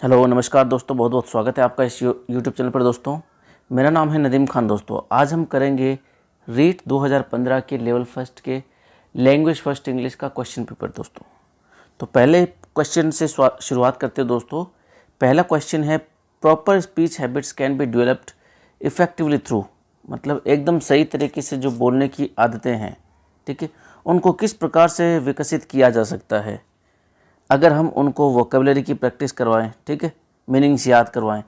Hello नमस्कार दोस्तों, बहुत बहुत स्वागत है आपका इस यूट्यूब चैनल पर। दोस्तों मेरा नाम है नदीम खान। दोस्तों आज हम करेंगे रीट 2015 के लेवल फर्स्ट के लैंग्वेज फर्स्ट इंग्लिश का क्वेश्चन पेपर। दोस्तों तो पहले क्वेश्चन से शुरुआत करते हैं। दोस्तों पहला क्वेश्चन है, proper speech habits can be developed effectively through, मतलब एकदम सही तरीके से जो बोलने की आदतें हैं, ठीक है, उनको किस प्रकार से विकसित किया जा सकता है अगर हम उनको वोकेबलरी की प्रैक्टिस करवाएं, ठीक है, मीनिंग्स याद करवाएं,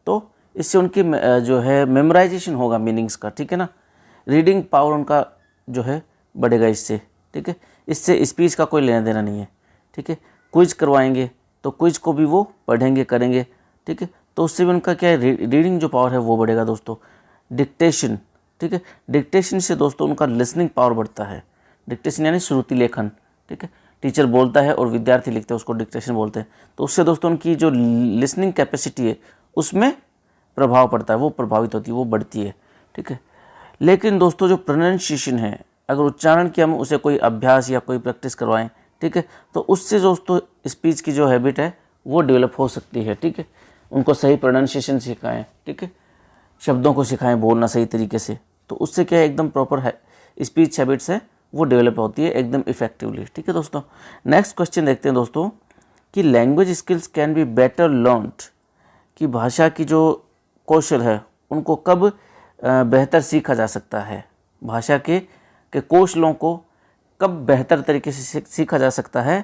तो इससे उनकी जो है मेमोराइजेशन होगा मीनिंग्स का, ठीक है ना। रीडिंग पावर उनका जो है बढ़ेगा इससे, ठीक है। इससे स्पीच का कोई लेना देना नहीं है, ठीक है। क्विज करवाएंगे तो क्विज को भी वो पढ़ेंगे करेंगे, ठीक है, तो उससे भी उनका क्या है, रीडिंग जो पावर है वो बढ़ेगा। दोस्तों डिक्टेशन, ठीक है, डिक्टेशन से दोस्तों उनका लिसनिंग पावर बढ़ता है। डिक्टेशन यानी श्रुति लेखन, ठीक है, टीचर बोलता है और विद्यार्थी लिखते हैं, उसको डिक्टेशन बोलते हैं। तो उससे दोस्तों उनकी जो लिसनिंग कैपेसिटी है उसमें प्रभाव पड़ता है, वो प्रभावित होती है, वो बढ़ती है, ठीक है। लेकिन दोस्तों जो प्रोनाउंसिएशन है, अगर उच्चारण की हम उसे कोई अभ्यास या कोई प्रैक्टिस करवाएं, ठीक है, तो उससे दोस्तों स्पीच की जो हैबिट है वो डेवलप हो सकती है, ठीक है। उनको सही प्रोनाउंसिएशन सिखाएं, ठीक है, शब्दों को सिखाएं बोलना सही तरीके से, तो उससे क्या है, एकदम प्रॉपर है स्पीच हैबिट्स है वो डेवलप होती है एकदम इफेक्टिवली, ठीक है। दोस्तों नेक्स्ट क्वेश्चन देखते हैं दोस्तों कि language skills can be better learned, कि भाषा की जो कौशल है उनको कब बेहतर सीखा जा सकता है, भाषा के कौशलों को कब बेहतर तरीके से सीखा जा सकता है।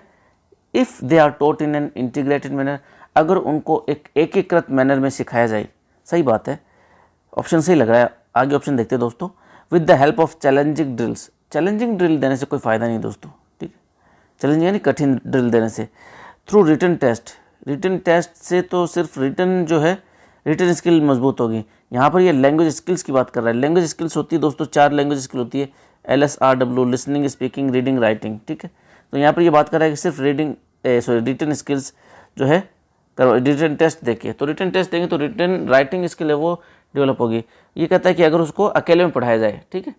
If they are taught in an integrated manner, अगर उनको एक एकीकृत मैनर में सिखाया जाए। सही बात है, ऑप्शन सही लग रहा है। आगे ऑप्शन देखते हैं दोस्तों, with the help of challenging drills, challenging drill देने से कोई फ़ायदा नहीं दोस्तों, ठीक है, चैलेंजिंग यानी कठिन ड्रिल देने से। Through written test, written test से तो सिर्फ रिटन जो है रिटन स्किल मजबूत होगी। यहाँ पर ये लैंग्वेज स्किल्स की बात कर रहा है। लैंग्वेज स्किल्स होती है दोस्तों, 4 लैंग्वेज स्किल होती है, LSRW, listening, speaking, reading, writing, ठीक है। तो यहाँ पर ये बात कर रहा है कि सिर्फ रिटन स्किल्स जो है रिटन टेस्ट देखिए, तो रिटन टेस्ट देंगे तो रिटन राइटिंग स्किल है वो डेवलप होगी। ये कहता है कि अगर उसको अकेले में पढ़ाया जाए, ठीक है,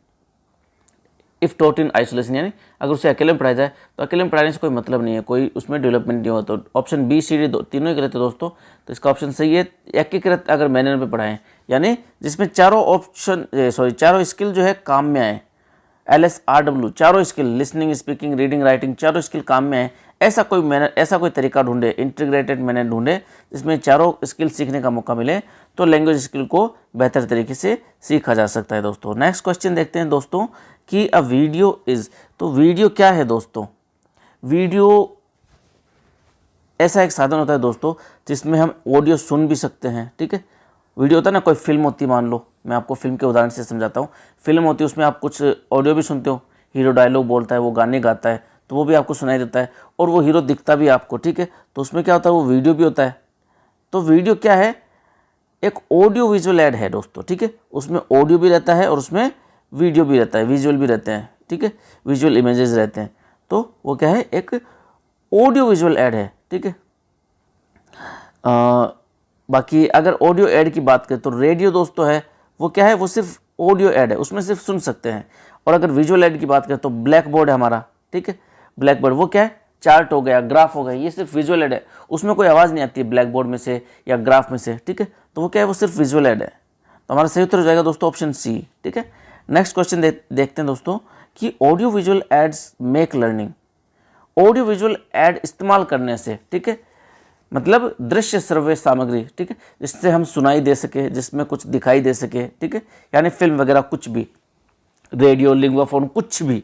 इफ़ टॉट इन आइसोलेशन, यानी अगर उसे अकेले में पढ़ाया जाए तो अकेले में पढ़ाने से कोई मतलब नहीं है, कोई उसमें डेवलपमेंट नहीं होता। तो ऑप्शन बी सी डी तीनों ही गलत है दोस्तों, तो इसका ऑप्शन सही है एकीकृत अगर मैनर में पढ़ाएं, यानी जिसमें चारों स्किल जो है काम में आए। LSRW चारों skill, listening, speaking, reading, writing, चारों स्किल काम में आए, ऐसा कोई मैनर, ऐसा कोई तरीका ढूंढे, इंटीग्रेटेड मैनर ढूंढे जिसमें चारों स्किल सीखने का मौका मिले, तो लैंग्वेज स्किल को बेहतर तरीके से सीखा जा सकता है। दोस्तों नेक्स्ट क्वेश्चन देखते हैं दोस्तों कि अ वीडियो इज, तो वीडियो क्या है दोस्तों। वीडियो ऐसा एक साधन होता है दोस्तों जिसमें हम ऑडियो सुन भी सकते हैं, ठीक है। वीडियो होता है ना, कोई फिल्म होती है, मान लो मैं आपको फिल्म के उदाहरण से समझाता हूँ। फिल्म होती है, उसमें आप कुछ ऑडियो भी सुनते हो, हीरो डायलॉग बोलता है, वो गाने गाता है, तो वो भी आपको सुनाई देता है, और वो हीरो दिखता भी आपको, ठीक है। तो उसमें क्या होता है, वो वीडियो भी होता है। तो वीडियो क्या है, एक ऑडियो विजुअल ऐड है दोस्तों, ठीक है, उसमें ऑडियो भी रहता है और उसमें वीडियो भी रहता है, विजुअल भी रहते हैं, ठीक है, विजुअल इमेजेस रहते हैं। तो वो क्या है, एक ऑडियो विजुअल ऐड है, ठीक है। बाकी अगर ऑडियो ऐड की बात करें तो रेडियो दोस्तों है, वो क्या है, वो सिर्फ ऑडियो ऐड है, उसमें सिर्फ सुन सकते हैं। और अगर विजुअल ऐड की बात करें तो ब्लैक बोर्ड है हमारा, ठीक है, ब्लैक बोर्ड वो क्या है, चार्ट हो गया, ग्राफ हो गया, ये सिर्फ विजुअल ऐड है, उसमें कोई आवाज़ नहीं आती है ब्लैक बोर्ड में से या ग्राफ में से, ठीक है। तो वो क्या है, वो सिर्फ विजुअल ऐड है। तो हमारा सही उत्तर हो जाएगा दोस्तों ऑप्शन सी, ठीक है। नेक्स्ट क्वेश्चन देखते हैं दोस्तों कि audio visual aids make learning, audio visual add इस्तेमाल करने से, ठीक है, मतलब दृश्य श्रव्य सामग्री, ठीक है, जिससे हम सुनाई दे सके, जिसमें कुछ दिखाई दे सके, ठीक है, यानी फिल्म वगैरह कुछ भी, रेडियो, लिंगुआ फोन, कुछ भी,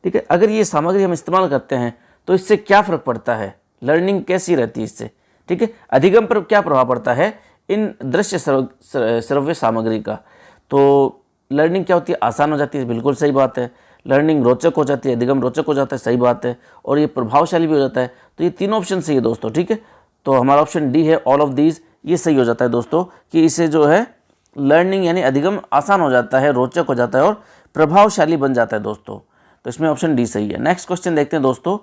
ठीक है। अगर ये सामग्री हम इस्तेमाल करते हैं तो इससे क्या फ़र्क पड़ता है, लर्निंग कैसी रहती है इससे, ठीक है, अधिगम पर क्या प्रभाव पड़ता है इन दृश्य श्रव्य सामग्री का। तो लर्निंग क्या होती है, आसान हो जाती है, बिल्कुल सही बात है। लर्निंग रोचक हो जाती है, अधिगम रोचक हो जाता है, सही बात है। और ये प्रभावशाली भी हो जाता है। तो ये तीनों ऑप्शन सही है दोस्तों, ठीक है। तो हमारा ऑप्शन डी है, ऑल ऑफ दीज, ये सही हो जाता है दोस्तों, कि इससे जो है लर्निंग यानी अधिगम आसान हो जाता है, रोचक हो जाता है और प्रभावशाली बन जाता है दोस्तों। तो इसमें ऑप्शन डी सही है। नेक्स्ट क्वेश्चन देखते हैं दोस्तों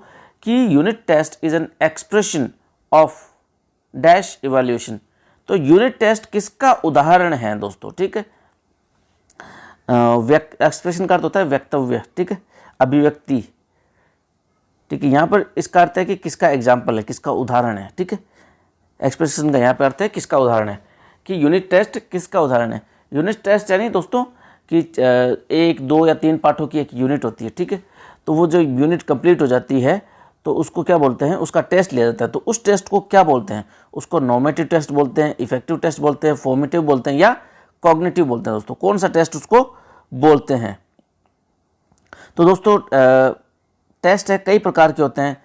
कि unit test is an expression of dash evaluation, तो यूनिट टेस्ट किसका उदाहरण है दोस्तों, ठीक है। एक्सप्रेशन का अर्थ होता है वक्तव्य, ठीक है, अभिव्यक्ति, ठीक है। यहाँ पर इसका अर्थ है कि किसका एग्जाम्पल है, किसका उदाहरण है, ठीक है। एक्सप्रेशन का यहाँ पे अर्थ है किसका उदाहरण है, कि यूनिट टेस्ट किसका उदाहरण है। यूनिट टेस्ट यानी दोस्तों कि 1, 2 या 3 पाठों की एक यूनिट होती है, ठीक है। तो वो जो यूनिट कंप्लीट हो जाती है तो उसको क्या बोलते हैं, उसका टेस्ट लिया जाता है। तो उस टेस्ट को क्या बोलते हैं, उसको नॉर्मेटिव टेस्ट बोलते हैं, इफेक्टिव टेस्ट बोलते हैं, फॉर्मेटिव बोलते हैं या कॉग्निटिव बोलते हैं। दोस्तों कौन सा टेस्ट उसको बोलते हैं। तो दोस्तों टेस्ट है कई प्रकार के होते हैं।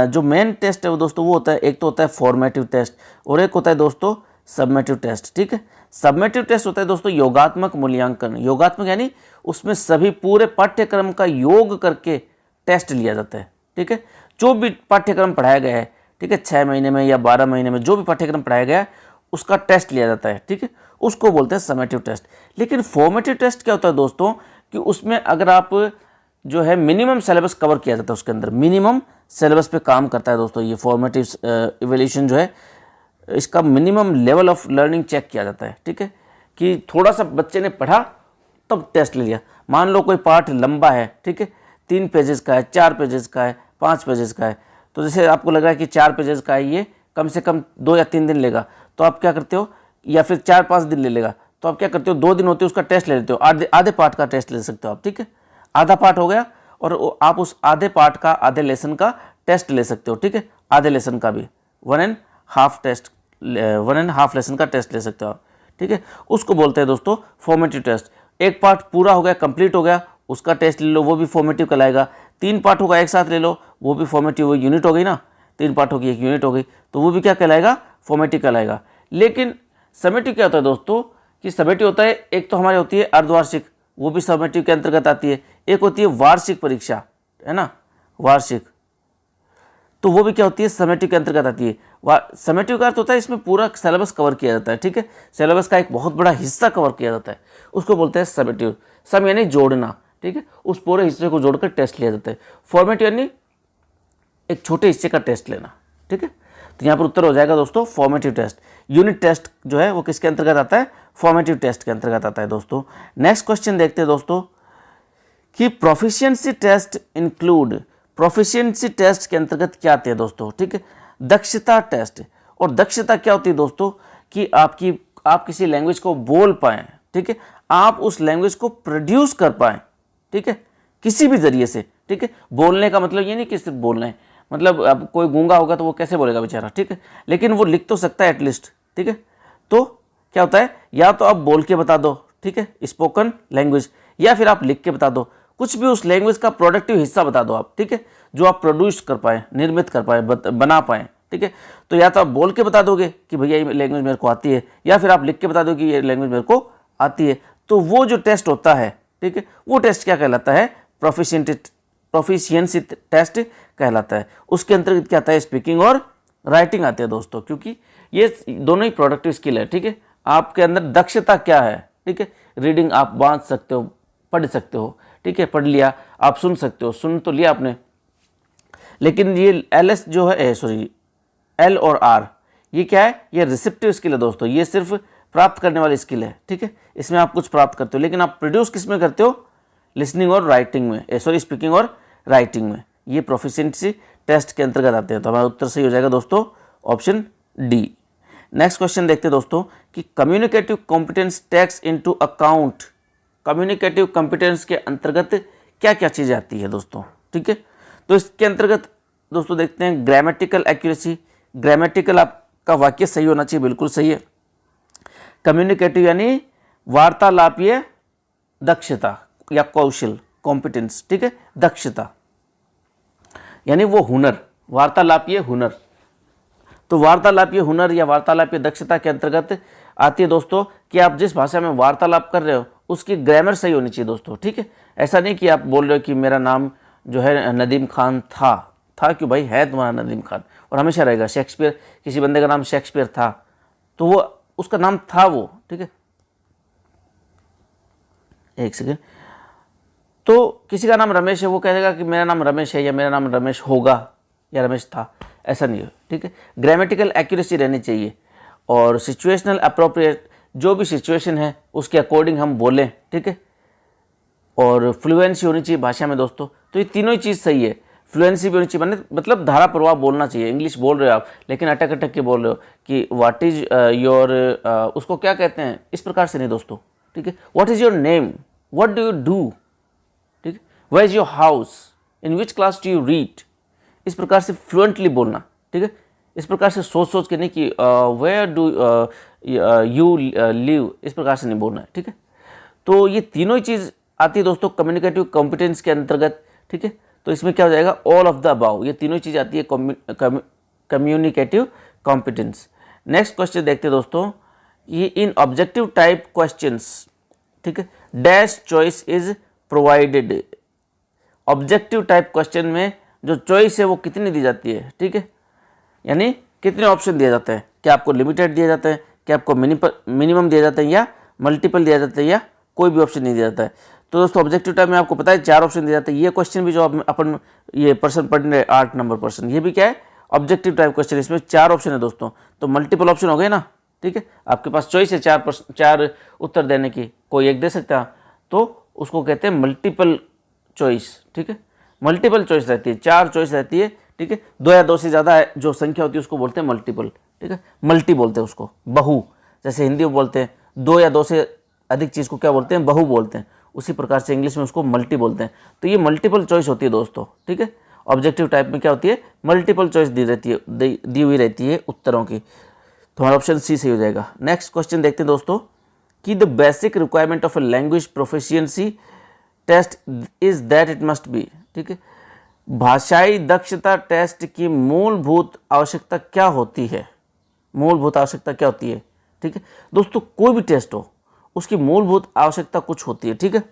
जो मेन टेस्ट है वो दोस्तों वो होता है, एक तो होता है फॉर्मेटिव टेस्ट और एक होता है दोस्तों सबमेटिव टेस्ट, ठीक है। सबमेटिव टेस्ट होता है दोस्तों योगात्मक मूल्यांकन। योगात्मक यानी उसमें सभी पूरे पाठ्यक्रम का योग करके टेस्ट लिया जाता है, ठीक है। जो भी पाठ्यक्रम पढ़ाया गया है, ठीक है, 6 महीने में या 12 महीने में जो भी पाठ्यक्रम पढ़ाया गया है उसका टेस्ट लिया जाता है, ठीक है, उसको बोलते हैं समेटिव टेस्ट। लेकिन फॉर्मेटिव टेस्ट क्या होता है दोस्तों, कि उसमें अगर आप जो है मिनिमम सिलेबस कवर किया जाता है, उसके अंदर मिनिमम सिलेबस पे काम करता है दोस्तों। ये फॉर्मेटिव इवैल्यूएशन जो है इसका minimum level of learning check किया जाता है, ठीक है, कि थोड़ा सा बच्चे ने पढ़ा तब टेस्ट ले लिया। मान लो कोई पाठ लंबा है, ठीक है, 3 पेजेस का है, 4 पेजेस का है, 5 पेजेस का है, तो जैसे आपको लग रहा है कि 4 पेजेस का है, ये कम से कम 2 या 3 दिन लेगा, तो आप क्या करते हो, या फिर 4-5 दिन ले लेगा, तो आप क्या करते हो, 2 दिन होते हैं उसका टेस्ट ले लेते हो, आधे पार्ट का टेस्ट ले सकते हो आप, ठीक है। आधा पार्ट हो गया और आप उस आधे पार्ट का, आधे लेसन का टेस्ट ले सकते हो, ठीक है, आधे लेसन का भी 1.5 लेसन का टेस्ट ले सकते हो आप, ठीक है। उसको बोलते हैं दोस्तों फॉर्मेटिव टेस्ट। एक पार्ट पूरा हो गया, कंप्लीट हो गया, उसका टेस्ट ले लो, वो भी फॉर्मेटिव कहलाएगा। 3 पार्टों का एक साथ ले लो, वो भी फॉर्मेटिव यूनिट हो गई ना, 3 पार्टों की एक यूनिट हो गई, तो वो भी क्या कहलाएगा, फॉर्मेटिव कहलाएगा। लेकिन समेटिव क्या होता है दोस्तों, कि समेटिव होता है, एक तो हमारी होती है अर्धवार्षिक, वो भी समेटिव के अंतर्गत आती है, एक होती है वार्षिक परीक्षा, है ना, वार्षिक, तो वो भी क्या होती है, समेटिव के अंतर्गत आती है। समेटिव का अर्थ होता है इसमें पूरा सिलेबस कवर किया जाता है, ठीक है, सिलेबस का एक बहुत बड़ा हिस्सा कवर किया जाता है, उसको बोलते हैं समेटिव। सम यानी जोड़ना, ठीक है, उस पूरे हिस्से को जोड़कर टेस्ट लिया जाता है। फॉर्मेटिव यानी एक छोटे हिस्से का टेस्ट लेना, ठीक है। तो यहाँ पर उत्तर हो जाएगा दोस्तों फॉर्मेटिव टेस्ट। यूनिट टेस्ट जो है वो किसके अंतर्गत आता है, फॉर्मेटिव टेस्ट के अंतर्गत आता है दोस्तों। नेक्स्ट क्वेश्चन देखते हैं दोस्तों कि proficiency test include, proficiency test के अंतर्गत क्या आते हैं दोस्तों, ठीक है, दक्षता टेस्ट। और दक्षता क्या होती है दोस्तों, कि आप किसी लैंग्वेज को बोल पाएं, ठीक है, आप उस लैंग्वेज को प्रोड्यूस कर पाएं, ठीक है, किसी भी जरिए से, ठीक है। बोलने का मतलब ये नहीं कि सिर्फ बोलना है, मतलब अब कोई गूंगा होगा तो वो कैसे बोलेगा बेचारा, ठीक है, लेकिन वो लिख तो सकता है एटलीस्ट, ठीक है। तो क्या होता है, या तो आप बोल के बता दो, ठीक है, स्पोकन लैंग्वेज, या फिर आप लिख के बता दो, कुछ भी उस लैंग्वेज का प्रोडक्टिव हिस्सा बता दो आप, ठीक है, जो आप प्रोड्यूस कर पाए, निर्मित कर पाए, बना पाए, ठीक है। तो या तो आप बोल के बता दोगे कि भैया ये लैंग्वेज मेरे को आती है, या फिर आप लिख के बता दो कि ये लैंग्वेज मेरे को आती है। तो वो जो टेस्ट होता है, ठीक है, वो टेस्ट क्या कहलाता है, प्रोफिशिएंसी टेस्ट कहलाता है। उसके अंतर्गत क्या आता है, स्पीकिंग और राइटिंग आते हैं दोस्तों, क्योंकि ये दोनों ही प्रोडक्टिव स्किल है, ठीक है। आपके अंदर दक्षता क्या है, ठीक है, रीडिंग आप बांध सकते हो, पढ़ सकते हो, ठीक है, पढ़ लिया, आप सुन सकते हो, सुन तो लिया आपने, लेकिन ये LS जो है, सॉरी L और R, ये क्या है, ये रिसेप्टिव स्किल है दोस्तों, ये सिर्फ प्राप्त करने वाली स्किल है, ठीक है, इसमें आप कुछ प्राप्त करते हो, लेकिन आप प्रोड्यूस किस में करते हो, लिसनिंग और राइटिंग में, सॉरी स्पीकिंग और राइटिंग में। ये प्रोफिशिएंसी टेस्ट के अंतर्गत आते हैं। तो हमारा उत्तर सही हो जाएगा दोस्तों ऑप्शन डी। नेक्स्ट क्वेश्चन देखते हैं दोस्तों कि communicative competence takes into account, communicative competence के अंतर्गत क्या क्या चीज़ें आती है दोस्तों, ठीक है। तो इसके अंतर्गत दोस्तों देखते हैं ग्रामेटिकल एक्यूरेसी, ग्रामेटिकल आपका वाक्य सही होना चाहिए, बिल्कुल सही है। कम्युनिकेटिव यानी वार्तालापीय दक्षता या कौशल, कॉम्पिटेंस, ठीक है, दक्षता यानी वो हुनर, वार्तालापीय हुनर। तो वार्तालापीय हुनर या वार्तालापीय दक्षता के अंतर्गत आती है दोस्तों कि आप जिस भाषा में वार्तालाप कर रहे हो उसकी ग्रामर सही होनी चाहिए दोस्तों, ठीक है। ऐसा नहीं कि आप बोल रहे हो कि मेरा नाम जो है नदीम खान था क्यों भाई, है तुम्हारा नदीम खान और हमेशा रहेगा। शेक्सपियर, किसी बंदे का नाम शेक्सपियर था तो वो उसका नाम था वो, ठीक है। एक सेकेंड, तो किसी का नाम रमेश है, वो कहेगा कि मेरा नाम रमेश है या मेरा नाम रमेश होगा या रमेश था, ऐसा नहीं है, ठीक है। ग्रामेटिकल एक्यूरेसी रहनी चाहिए और सिचुएशनल अप्रोप्रिएट, जो भी सिचुएशन है उसके अकॉर्डिंग हम बोलें, ठीक है। और फ्लुएंसी होनी चाहिए भाषा में दोस्तों। तो ये तीनों ही चीज़ सही है, फ्लुएंसी भी होनी चाहिए, मतलब धारा प्रवाह बोलना चाहिए। इंग्लिश बोल रहे हो आप लेकिन अटक अटक के बोल रहे हो कि व्हाट इज योर, उसको क्या कहते हैं, इस प्रकार से नहीं दोस्तों, ठीक है। What is your name, what do you do, ठीक है। Where is your house, in which class do you read, इस प्रकार से फ्लुएंटली बोलना, ठीक है। इस प्रकार से सोच सोच के नहीं कि वेयर डू यू लिव, इस प्रकार से नहीं बोलना है, ठीक है। तो ये तीनों ही चीज़ आती है दोस्तों कम्युनिकेटिव कॉम्पिटेंस के अंतर्गत, ठीक है। तो इसमें क्या हो जाएगा, ऑल ऑफ द अबाव, ये तीनों चीज़ आती है कम्युनिकेटिव कॉम्पिटेंस। नेक्स्ट क्वेश्चन देखते हैं दोस्तों, ये इन ऑब्जेक्टिव टाइप क्वेश्चंस, ठीक है, dash choice is provided. Objective type question में जो चॉइस है वो कितनी दी जाती है, ठीक है, यानी कितने ऑप्शन दिए जाते हैं, क्या आपको लिमिटेड दिया जाता है, क्या आपको मिनिमम दिया जाता है, या मल्टीपल दिया जाता है, या कोई भी ऑप्शन नहीं दिया जाता है। तो दोस्तों ऑब्जेक्टिव टाइप में आपको पता है 4 ऑप्शन दिए जाते हैं। ये क्वेश्चन भी जो अपन ये पर्सन पढ़ रहे 8 नंबर पर्सन, ये भी क्या है, ऑब्जेक्टिव टाइप क्वेश्चन, इसमें 4 ऑप्शन है दोस्तों, तो मल्टीपल ऑप्शन हो गए ना, ठीक है। आपके पास चॉइस है 4 उत्तर देने की, कोई एक दे सकता है, तो उसको कहते हैं मल्टीपल चॉइस, ठीक है। मल्टीपल चॉइस रहती है, 4 चॉइस रहती है, ठीक है। 2 या 2 से ज़्यादा जो संख्या होती है उसको बोलते हैं मल्टीपल, ठीक है। मल्टी बोलते हैं उसको, बहु, जैसे हिंदी में बोलते हैं 2 या 2 से अधिक चीज़ को क्या बोलते हैं, बहु बोलते हैं, उसी प्रकार से इंग्लिश में उसको मल्टी बोलते हैं। तो ये मल्टीपल चॉइस होती है दोस्तों, ठीक है। ऑब्जेक्टिव टाइप में क्या होती है, मल्टीपल चॉइस दी रहती है, दी हुई रहती है उत्तरों की। तो हमारा ऑप्शन सी सही हो जाएगा। नेक्स्ट क्वेश्चन देखते हैं दोस्तों कि the basic requirement of a language proficiency test is that it must be, ठीक है। भाषाई दक्षता टेस्ट की मूलभूत आवश्यकता क्या होती है, मूलभूत आवश्यकता क्या होती है, ठीक है। दोस्तों कोई भी टेस्ट हो उसकी मूलभूत आवश्यकता कुछ होती है, ठीक है।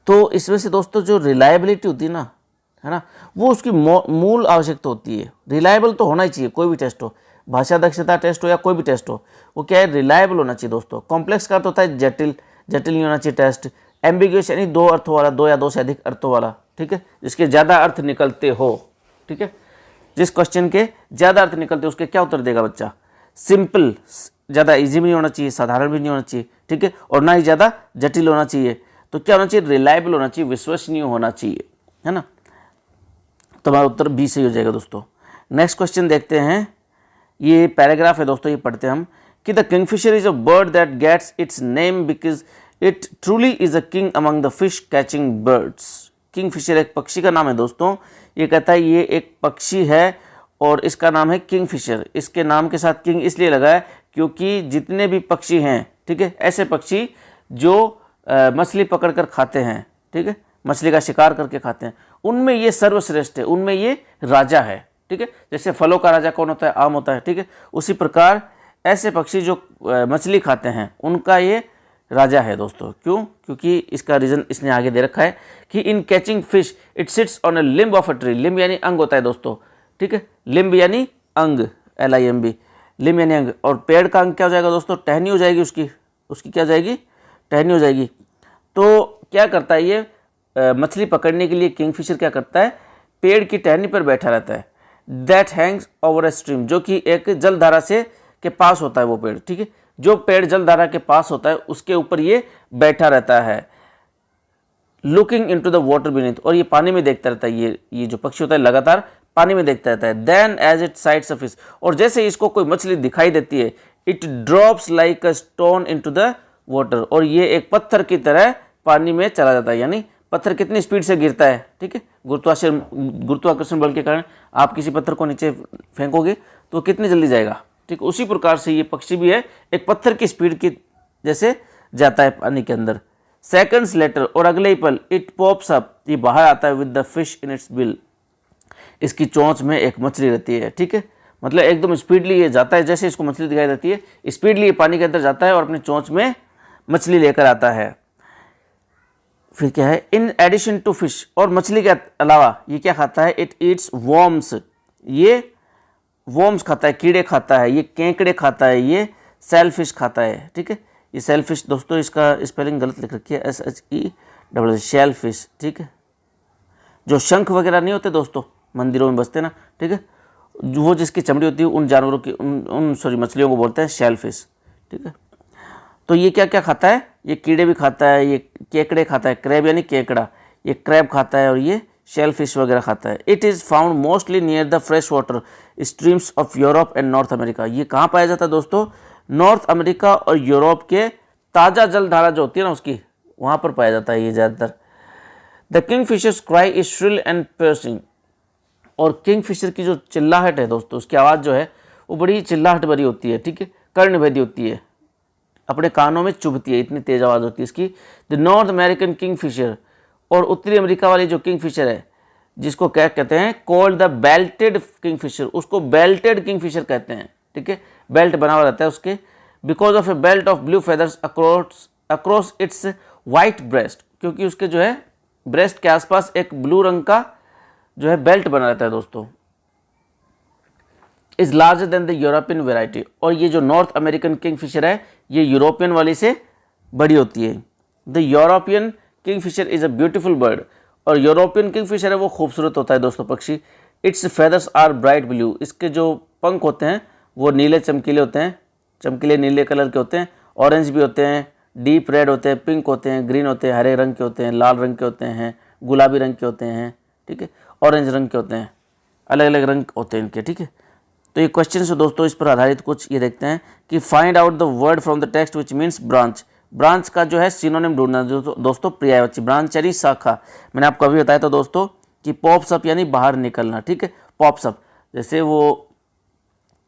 तो इसमें से दोस्तों जो रिलायबिलिटी होती है ना, है ना, वो उसकी मूल आवश्यकता होती है। रिलायबल तो होना ही चाहिए, कोई भी टेस्ट हो, भाषा दक्षता टेस्ट हो या कोई भी टेस्ट हो, वो क्या है, रिलायबल होना चाहिए दोस्तों। कॉम्प्लेक्स का तो होता है जटिल, जटिल नहीं होना चाहिए टेस्ट। एम्बिग्यूअस यानी 2 अर्थों वाला, 2 या 2 से अधिक अर्थों वाला, ठीक है, जिसके ज़्यादा अर्थ निकलते हो, ठीक है। जिस क्वेश्चन के ज़्यादा अर्थ निकलते उसके क्या उत्तर देगा बच्चा, सिंपल, ज़्यादा इजी भी नहीं होना चाहिए, साधारण भी नहीं होना चाहिए, ठीक है, और ना ही ज़्यादा जटिल होना चाहिए। तो क्या होना चाहिए, रिलायबल होना चाहिए, विश्वसनीय होना चाहिए, है ना। तो हमारा उत्तर बी सही हो जाएगा दोस्तों। नेक्स्ट क्वेश्चन देखते हैं, ये पैराग्राफ है दोस्तों, ये पढ़ते हैं हम कि the kingfisher is a bird that gets its name because it truly is a king among the fish catching birds. Kingfisher एक पक्षी का नाम है दोस्तों, ये कहता है ये एक पक्षी है और इसका नाम है किंगफिशर। इसके नाम के साथ किंग इसलिए लगा है क्योंकि जितने भी पक्षी हैं, ठीक है, ऐसे पक्षी जो मछली पकड़ कर खाते हैं, ठीक है, मछली का शिकार करके खाते हैं, उनमें ये सर्वश्रेष्ठ है, उनमें ये राजा है, ठीक है। जैसे फलों का राजा कौन होता है, आम होता है, ठीक है, उसी प्रकार ऐसे पक्षी जो मछली खाते हैं उनका ये राजा है दोस्तों। क्यों, क्योंकि इसका रीज़न इसने आगे दे रखा है कि in catching fish it sits on a limb of a tree. Limb यानी अंग होता है दोस्तों, ठीक है, लिम्ब यानी अंग, LIMB, लिम्ब यानी अंग। और पेड़ का अंग क्या हो जाएगा दोस्तों, टहनी हो जाएगी, उसकी क्या हो जाएगी, टहनी हो जाएगी। तो क्या करता है ये मछली पकड़ने के लिए किंगफिशर क्या करता है, पेड़ की टहनी पर बैठा रहता है, that Hanks over a stream, जो कि एक जलधारा से के पास होता है वो पेड़, ठीक है, जो पेड़ जलधारा के पास होता है उसके ऊपर ये बैठा रहता है। Looking into the water beneath, और ये पानी में देखता रहता है, ये जो पक्षी होता है लगातार पानी में देखता रहता है। Then as it sights a fish, और जैसे इसको कोई मछली दिखाई देती है, it drops like a stone into the water, और ये एक पत्थर की तरह पानी में चला जाता है। यानी पत्थर कितनी स्पीड से गिरता है, ठीक है, गुरुत्वाकर्षण बल के कारण आप किसी पत्थर को नीचे फेंकोगे तो कितनी जल्दी जाएगा, ठीक। उसी प्रकार से ये पक्षी भी है, एक पत्थर की स्पीड की जैसे जाता है पानी के अंदर। सेकंड्स लेटर, और अगले ही पल, इट पॉप्स अप, ये बाहर आता है with the fish in its bill, इसकी चोंच में एक मछली रहती है, ठीक है, मतलब एकदम स्पीडली ये जाता है, जैसे इसको मछली दिखाई देती है स्पीडली ये पानी के अंदर जाता है और अपनी चोंच में मछली लेकर आता है। फिर क्या है, इन एडिशन टू फिश, और मछली के अलावा ये क्या खाता है, इट ईट्स वॉर्म्स, ये वॉर्म्स खाता है, कीड़े खाता है, ये केकड़े खाता है, ये सेलफिश खाता है, ठीक है। ये सेलफिश दोस्तों इसका स्पेलिंग गलत लिख रखी है, SHE शेलफिश, ठीक है। जो शंख वगैरह नहीं होते दोस्तों मंदिरों में बसते ना, ठीक है, वो जिसकी चमड़ी होती है उन जानवरों की मछलियों को बोलते हैं शेलफिश, ठीक है। तो ये क्या क्या खाता है, ये कीड़े भी खाता है, ये केकड़े खाता है, क्रैब यानी केकड़ा, ये क्रैब खाता है और ये शेल फिश वगैरह खाता है। It is found mostly near the fresh water streams of Europe and north America. ये कहाँ पाया जाता है दोस्तों? नॉर्थ अमेरिका और यूरोप के ताज़ा जल धारा जो होती है ना उसकी, वहाँ पर पाया जाता है ये ज़्यादातर। The kingfisher's cry is shrill and piercing। और किंग फिशर की जो चिल्लाहट है दोस्तों, उसकी आवाज़ जो है वो बड़ी चिल्लाहट भरी होती है, ठीक है, कर्णभेदी होती है, अपने कानों में चुभती है, इतनी तेज आवाज़ होती है इसकी। The North American kingfisher, और उत्तरी अमेरिका वाली जो किंग फिशर है जिसको क्या कहते हैं, called the belted kingfisher, उसको बेल्टेड किंग फिशर कहते हैं, ठीक है, बेल्ट बना हुआ रहता है उसके, because of A belt of blue feathers across its white breast, क्योंकि उसके जो है ब्रेस्ट के आसपास एक ब्लू रंग का जो है बेल्ट बना रहता है दोस्तों। Is larger than the European variety, और ये जो नॉर्थ अमेरिकन किंग फिशर है ये यूरोपियन वाली से बड़ी होती है। The European kingfisher is a beautiful bird, और यूरोपियन किंग फिशर है वो खूबसूरत होता है दोस्तों पक्षी। Its feathers are bright blue, इसके जो पंख होते हैं वो नीले चमकीले होते हैं, चमकीले नीले कलर के होते हैं, ऑरेंज भी होते हैं, डीप रेड होते हैं, पिंक होते हैं, ग्रीन होते हैं, हरे रंग के होते हैं, लाल रंग के होते हैं, गुलाबी रंग के होते हैं, ठीक है, ऑरेंज रंग के होते हैं, अलग अलग रंग होते हैं इनके, ठीक है। तो ये क्वेश्चन से दोस्तों इस पर आधारित कुछ ये देखते हैं कि find out the word from the text which means branch. Branch का जो है सिनोनिम ढूंढना दोस्तों, पर्यायवाची। ब्रांच यानी शाखा, मैंने आपको अभी बताया था दोस्तों कि पॉप्स अप यानी बाहर निकलना, ठीक है, पॉप्स अप, जैसे वो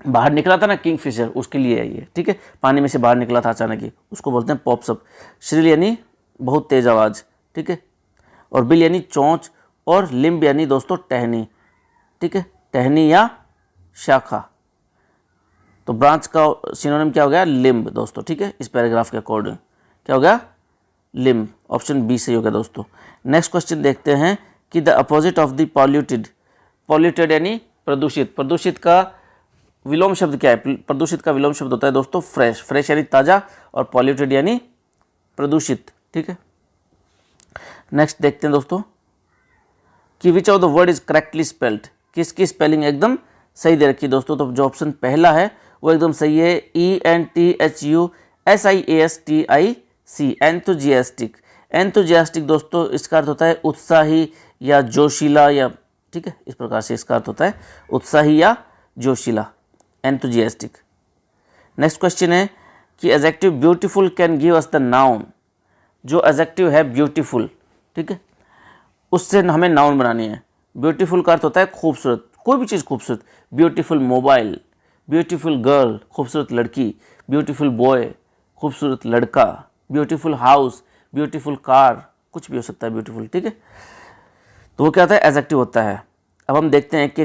बाहर निकला था ना किंग फिशर, उसके लिए है ये, ठीक है, पानी में से बाहर निकला था अचानक ही, उसको बोलते हैं पॉप्स अप। श्रिल यानी बहुत तेज आवाज़, ठीक है, और बिल यानी चोंच, और लिम्ब यानी दोस्तों टहनी, ठीक है, टहनी या शाखा। तो ब्रांच का सिनोनिम क्या हो गया? लिम्ब दोस्तों, ठीक है, इस पैराग्राफ के अकॉर्डिंग क्या हो गया? लिम्ब। ऑप्शन बी सही हो गया दोस्तों। नेक्स्ट क्वेश्चन देखते हैं कि the opposite of the polluted, polluted यानी प्रदूषित, प्रदूषित का विलोम शब्द क्या है? प्रदूषित का विलोम शब्द होता है दोस्तों फ्रेश, फ्रेश यानी ताज़ा, और पॉल्यूटेड यानी प्रदूषित, ठीक है। नेक्स्ट देखते हैं दोस्तों कि which of the word is correctly spelled, किसकी स्पेलिंग एकदम सही दे रखी है दोस्तों। तो जो ऑप्शन पहला है वो एकदम सही है, ENTHUSIASTIC, एंथुजियास्टिक। एंथुजियास्टिक दोस्तों इसका अर्थ होता है उत्साही या जोशीला, या ठीक है, इस प्रकार से इसका अर्थ होता है उत्साही या जोशीला, एंथुजियास्टिक। नेक्स्ट क्वेश्चन है कि adjective beautiful can give us the noun. जो एडजेक्टिव है ब्यूटीफुल, ठीक है, उससे हमें नाउन बनानी है। ब्यूटीफुल का अर्थ होता है खूबसूरत, कोई भी चीज़ खूबसूरत। ब्यूटीफुल मोबाइल, ब्यूटीफुल गर्ल, खूबसूरत लड़की, ब्यूटीफुल बॉय, खूबसूरत लड़का, ब्यूटीफुल हाउस, ब्यूटीफुल कार, कुछ भी हो सकता है ब्यूटीफुल, ठीक है। तो वो क्या होता है? एडजेक्टिव होता है। अब हम देखते हैं कि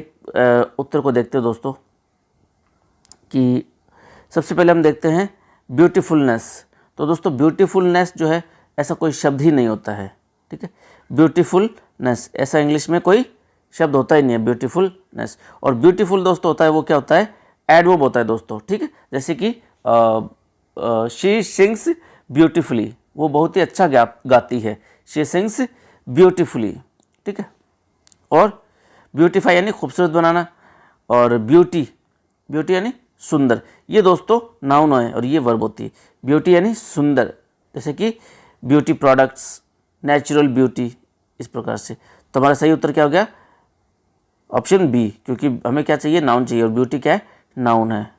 उत्तर को देखते हैं दोस्तों कि सबसे पहले हम देखते हैं ब्यूटीफुलनेस। तो दोस्तों ब्यूटीफुलनेस जो है ऐसा कोई शब्द ही नहीं होता है, ठीक है, ब्यूटीफुलनेस ऐसा इंग्लिश में कोई शब्द होता ही नहीं है, ब्यूटीफुलनेस। और ब्यूटीफुल दोस्तों होता है वो क्या होता है? एडवर्ब होता है दोस्तों, ठीक है, जैसे कि शी सिंग्स ब्यूटीफुली, वो बहुत ही अच्छा गाती है, शी सिंग्स ब्यूटीफुली, ठीक है। और ब्यूटीफाई यानी खूबसूरत बनाना, और ब्यूटी, ब्यूटी यानी सुंदर, ये दोस्तों नाउन है और ये वर्ब होती है। ब्यूटी यानी सुंदर, जैसे कि ब्यूटी प्रोडक्ट्स, नेचुरल ब्यूटी, इस प्रकार से। तो हमारा सही उत्तर क्या हो गया? ऑप्शन बी, क्योंकि हमें क्या चाहिए? नाउन चाहिए, और ब्यूटी क्या है? नाउन है।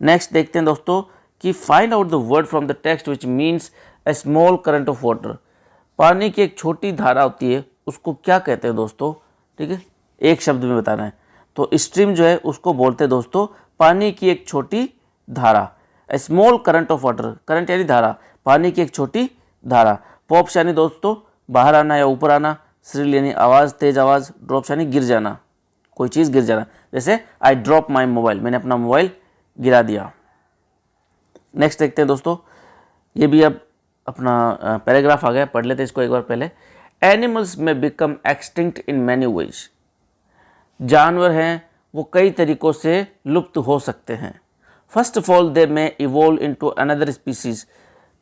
नेक्स्ट देखते हैं दोस्तों कि find out the word from the text which means A small current of water. पानी की एक छोटी धारा होती है, उसको क्या कहते हैं दोस्तों, ठीक है, एक शब्द में बताना है। तो स्ट्रीम जो है उसको बोलते हैं दोस्तों पानी की एक छोटी धारा। A small current of water, current यानी धारा, पानी की एक छोटी धारा। पॉप्स यानी दोस्तों बाहर आना या ऊपर आना, श्रिल यानी आवाज़, तेज आवाज़, ड्रॉप्स यानी गिर जाना, कोई चीज़ गिर जाना, जैसे आई ड्रॉप माई मोबाइल, मैंने अपना मोबाइल गिरा दिया। नेक्स्ट देखते हैं दोस्तों, ये भी अब अपना पैराग्राफ आ गया, पढ़ लेते हैं इसको एक बार पहले। एनिमल्स में become extinct in many ways. जानवर हैं वो कई तरीक़ों से लुप्त हो सकते हैं। फर्स्ट ऑफ ऑल दे में इवोल्व इनटू अनदर स्पीसीज,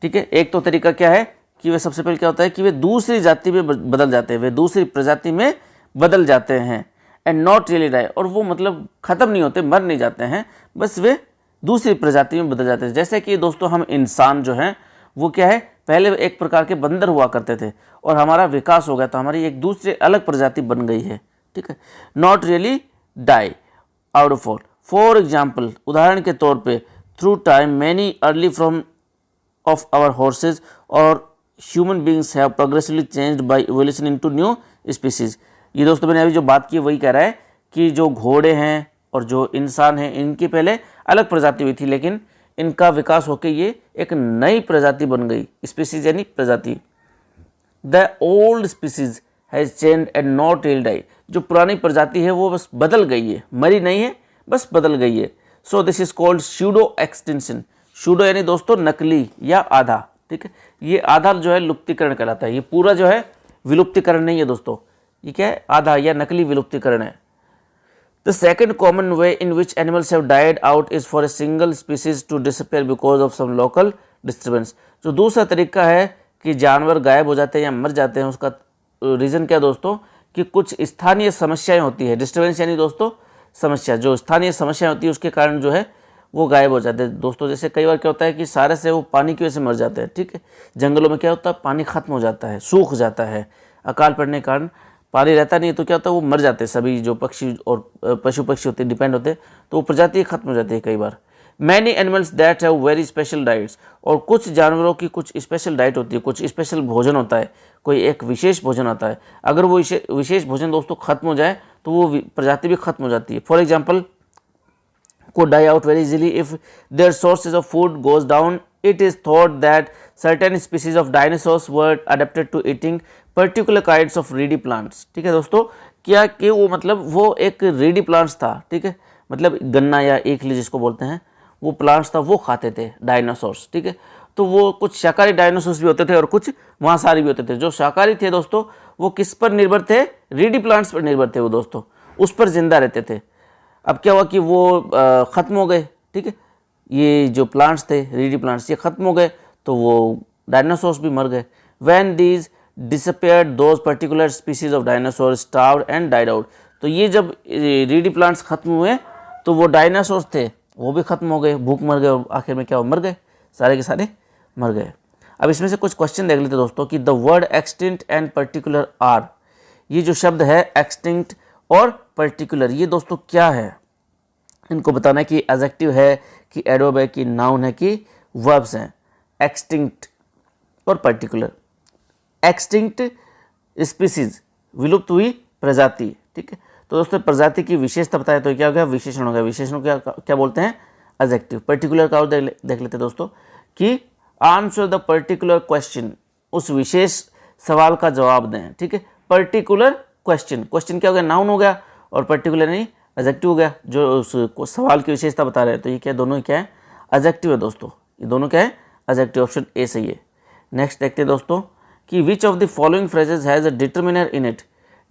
ठीक है। एक तो तरीका क्या है कि वे सबसे पहले क्या होता है कि वे दूसरी जाति में बदल जाते हैं, वे दूसरी प्रजाति में बदल जाते हैं। एंड नॉट रियली डाई, और वो मतलब ख़त्म नहीं होते, मर नहीं जाते हैं, बस वे दूसरी प्रजाति में बदल जाते हैं। जैसे कि दोस्तों हम इंसान जो हैं वो क्या है? पहले एक प्रकार के बंदर हुआ करते थे और हमारा विकास हो गया तो हमारी एक दूसरे अलग प्रजाति बन गई है, ठीक है। Not really die out of all, for example उदाहरण के तौर पे through time many early from of our horses और human beings have progressively changed by evolution into new species. ये दोस्तों मैंने अभी जो बात की वही कह रहा है कि जो घोड़े हैं और जो इंसान हैं इनकी पहले अलग प्रजाति हुई थी, लेकिन इनका विकास होकर ये एक नई प्रजाति बन गई, स्पीसीज यानी प्रजाति। The old species has changed and not really die, जो पुरानी प्रजाति है वो बस बदल गई है, मरी नहीं है, बस बदल गई है। So this is called pseudo extinction. Pseudo यानी दोस्तों नकली या आधा, ठीक है। ये आधा जो है लुप्तीकरण कहलाता है, ये पूरा जो है विलुप्तीकरण नहीं है दोस्तों, ये क्या है, आधा या नकली विलुप्तीकरण है। The second common way in which animals have died out is for a single species to disappear because of some local disturbance। जो दूसरा तरीका है कि जानवर गायब हो जाते हैं या मर जाते हैं, उसका रीज़न क्या दोस्तों कि कुछ स्थानीय समस्याएं होती है। डिस्टर्बेंस यानी दोस्तों समस्या, जो स्थानीय समस्याएं होती है उसके कारण जो है वो गायब हो जाते हैं दोस्तों। जैसे कई बार क्या होता है कि सारे से वो पानी की वजह से मर जाते हैं, ठीक है। जंगलों में क्या होता है, पानी खत्म हो जाता है, सूख जाता है, अकाल पड़ने के कारण पानी रहता नहीं, तो क्या होता है वो मर जाते हैं। सभी जो पक्षी और पशु पक्षी होते हैं डिपेंड होते हैं, तो वो प्रजाति खत्म हो जाती है कई बार। Many animals that have very special diets, और कुछ जानवरों की कुछ स्पेशल डाइट होती है, कुछ स्पेशल भोजन होता है, कोई एक विशेष भोजन होता है। अगर वो विशेष भोजन दोस्तों खत्म हो जाए तो वो प्रजाति भी खत्म हो जाती है। For example could die out very easily if their sources of food goes down. It is thought that certain species of dinosaurs were adapted to eating particular kinds of reedy plants। ठीक है दोस्तों, क्या कि वो मतलब वो एक reedy plants था, ठीक है, मतलब गन्ना या एकली जिसको बोलते हैं, वो प्लांट्स था, वो खाते थे डायनासोर्स, ठीक है। तो वो कुछ शाकाहारी डायनासोर्स भी होते थे और कुछ मांसाहारी भी होते थे। जो शाकाहारी थे दोस्तों वो किस पर निर्भर थे, रीडी प्लांट्स पर निर्भर थे वो दोस्तों, उस पर जिंदा रहते थे। अब क्या हुआ कि वो ख़त्म हो गए, ठीक है, ये जो प्लांट्स थे रीडी प्लांट्स ये ख़त्म हो गए तो वो डायनासोर्स भी मर गए। When these disappeared those particular species of dinosaur starved and died out. तो ये जब रीडी प्लांट्स खत्म हुए तो वो डायनासोर्स थे वो भी खत्म हो गए, भूख मर गए और आखिर में क्या हो, मर गए, सारे के सारे मर गए। अब इसमें से कुछ क्वेश्चन देख लेते दोस्तों कि the word extinct and particular are, ये जो शब्द है एक्सटिंक्ट और पर्टिकुलर, ये दोस्तों क्या है, इनको बताना है कि एडजेक्टिव है कि एडवर्ब है कि नाउन है कि वर्ब्स हैं। एक्सटिंक्ट और पर्टिकुलर। एक्सटिंक्ट स्पीसीज, विलुप्त हुई प्रजाति, ठीक है। तो दोस्तों प्रजाति की विशेषता बताए तो क्या हो गया, विशेषण हो गया। विशेषण क्या क्या बोलते हैं, एडजेक्टिव। पर्टिकुलर का और देख लेते दोस्तों कि आंसर द पर्टिकुलर क्वेश्चन, उस विशेष सवाल का जवाब दें, ठीक है। पर्टिकुलर क्वेश्चन, क्वेश्चन क्या हो गया, नाउन हो गया, और पर्टिकुलर नहीं एडजेक्टिव हो गया, जो उस सवाल की विशेषता बता रहे हैं। तो ये क्या, दोनों क्या है, एडजेक्टिव है दोस्तों, ये दोनों क्या है, एडजेक्टिव। ऑप्शन ए सही है। नेक्स्ट देखते हैं दोस्तों कि which of the following phrases has a determiner in it.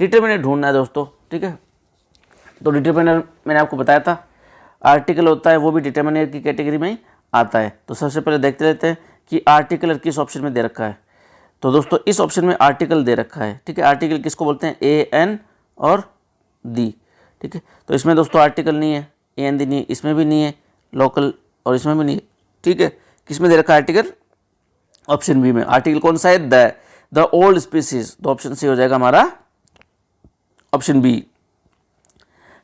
Determiner ढूंढना है दोस्तों, ठीक है। तो डिटर्मिनर मैंने आपको बताया था, आर्टिकल होता है वो भी डिटर्मिनर की कैटेगरी में ही आता है। तो सबसे पहले देखते रहते हैं कि आर्टिकल किस ऑप्शन में दे रखा है। तो दोस्तों इस ऑप्शन में आर्टिकल दे रखा है, ठीक है। आर्टिकल किसको बोलते हैं, ए एन और दी, ठीक है। तो इसमें दोस्तों आर्टिकल नहीं है, ए एन दी नहीं, इसमें भी नहीं है, लोकल और इसमें भी नहीं है, ठीक है। किस में दे रखा है आर्टिकल, ऑप्शन बी में। आर्टिकल कौन सा है, द ओल्ड स्पीसीज। तो ऑप्शन सी हो जाएगा हमारा ऑप्शन बी,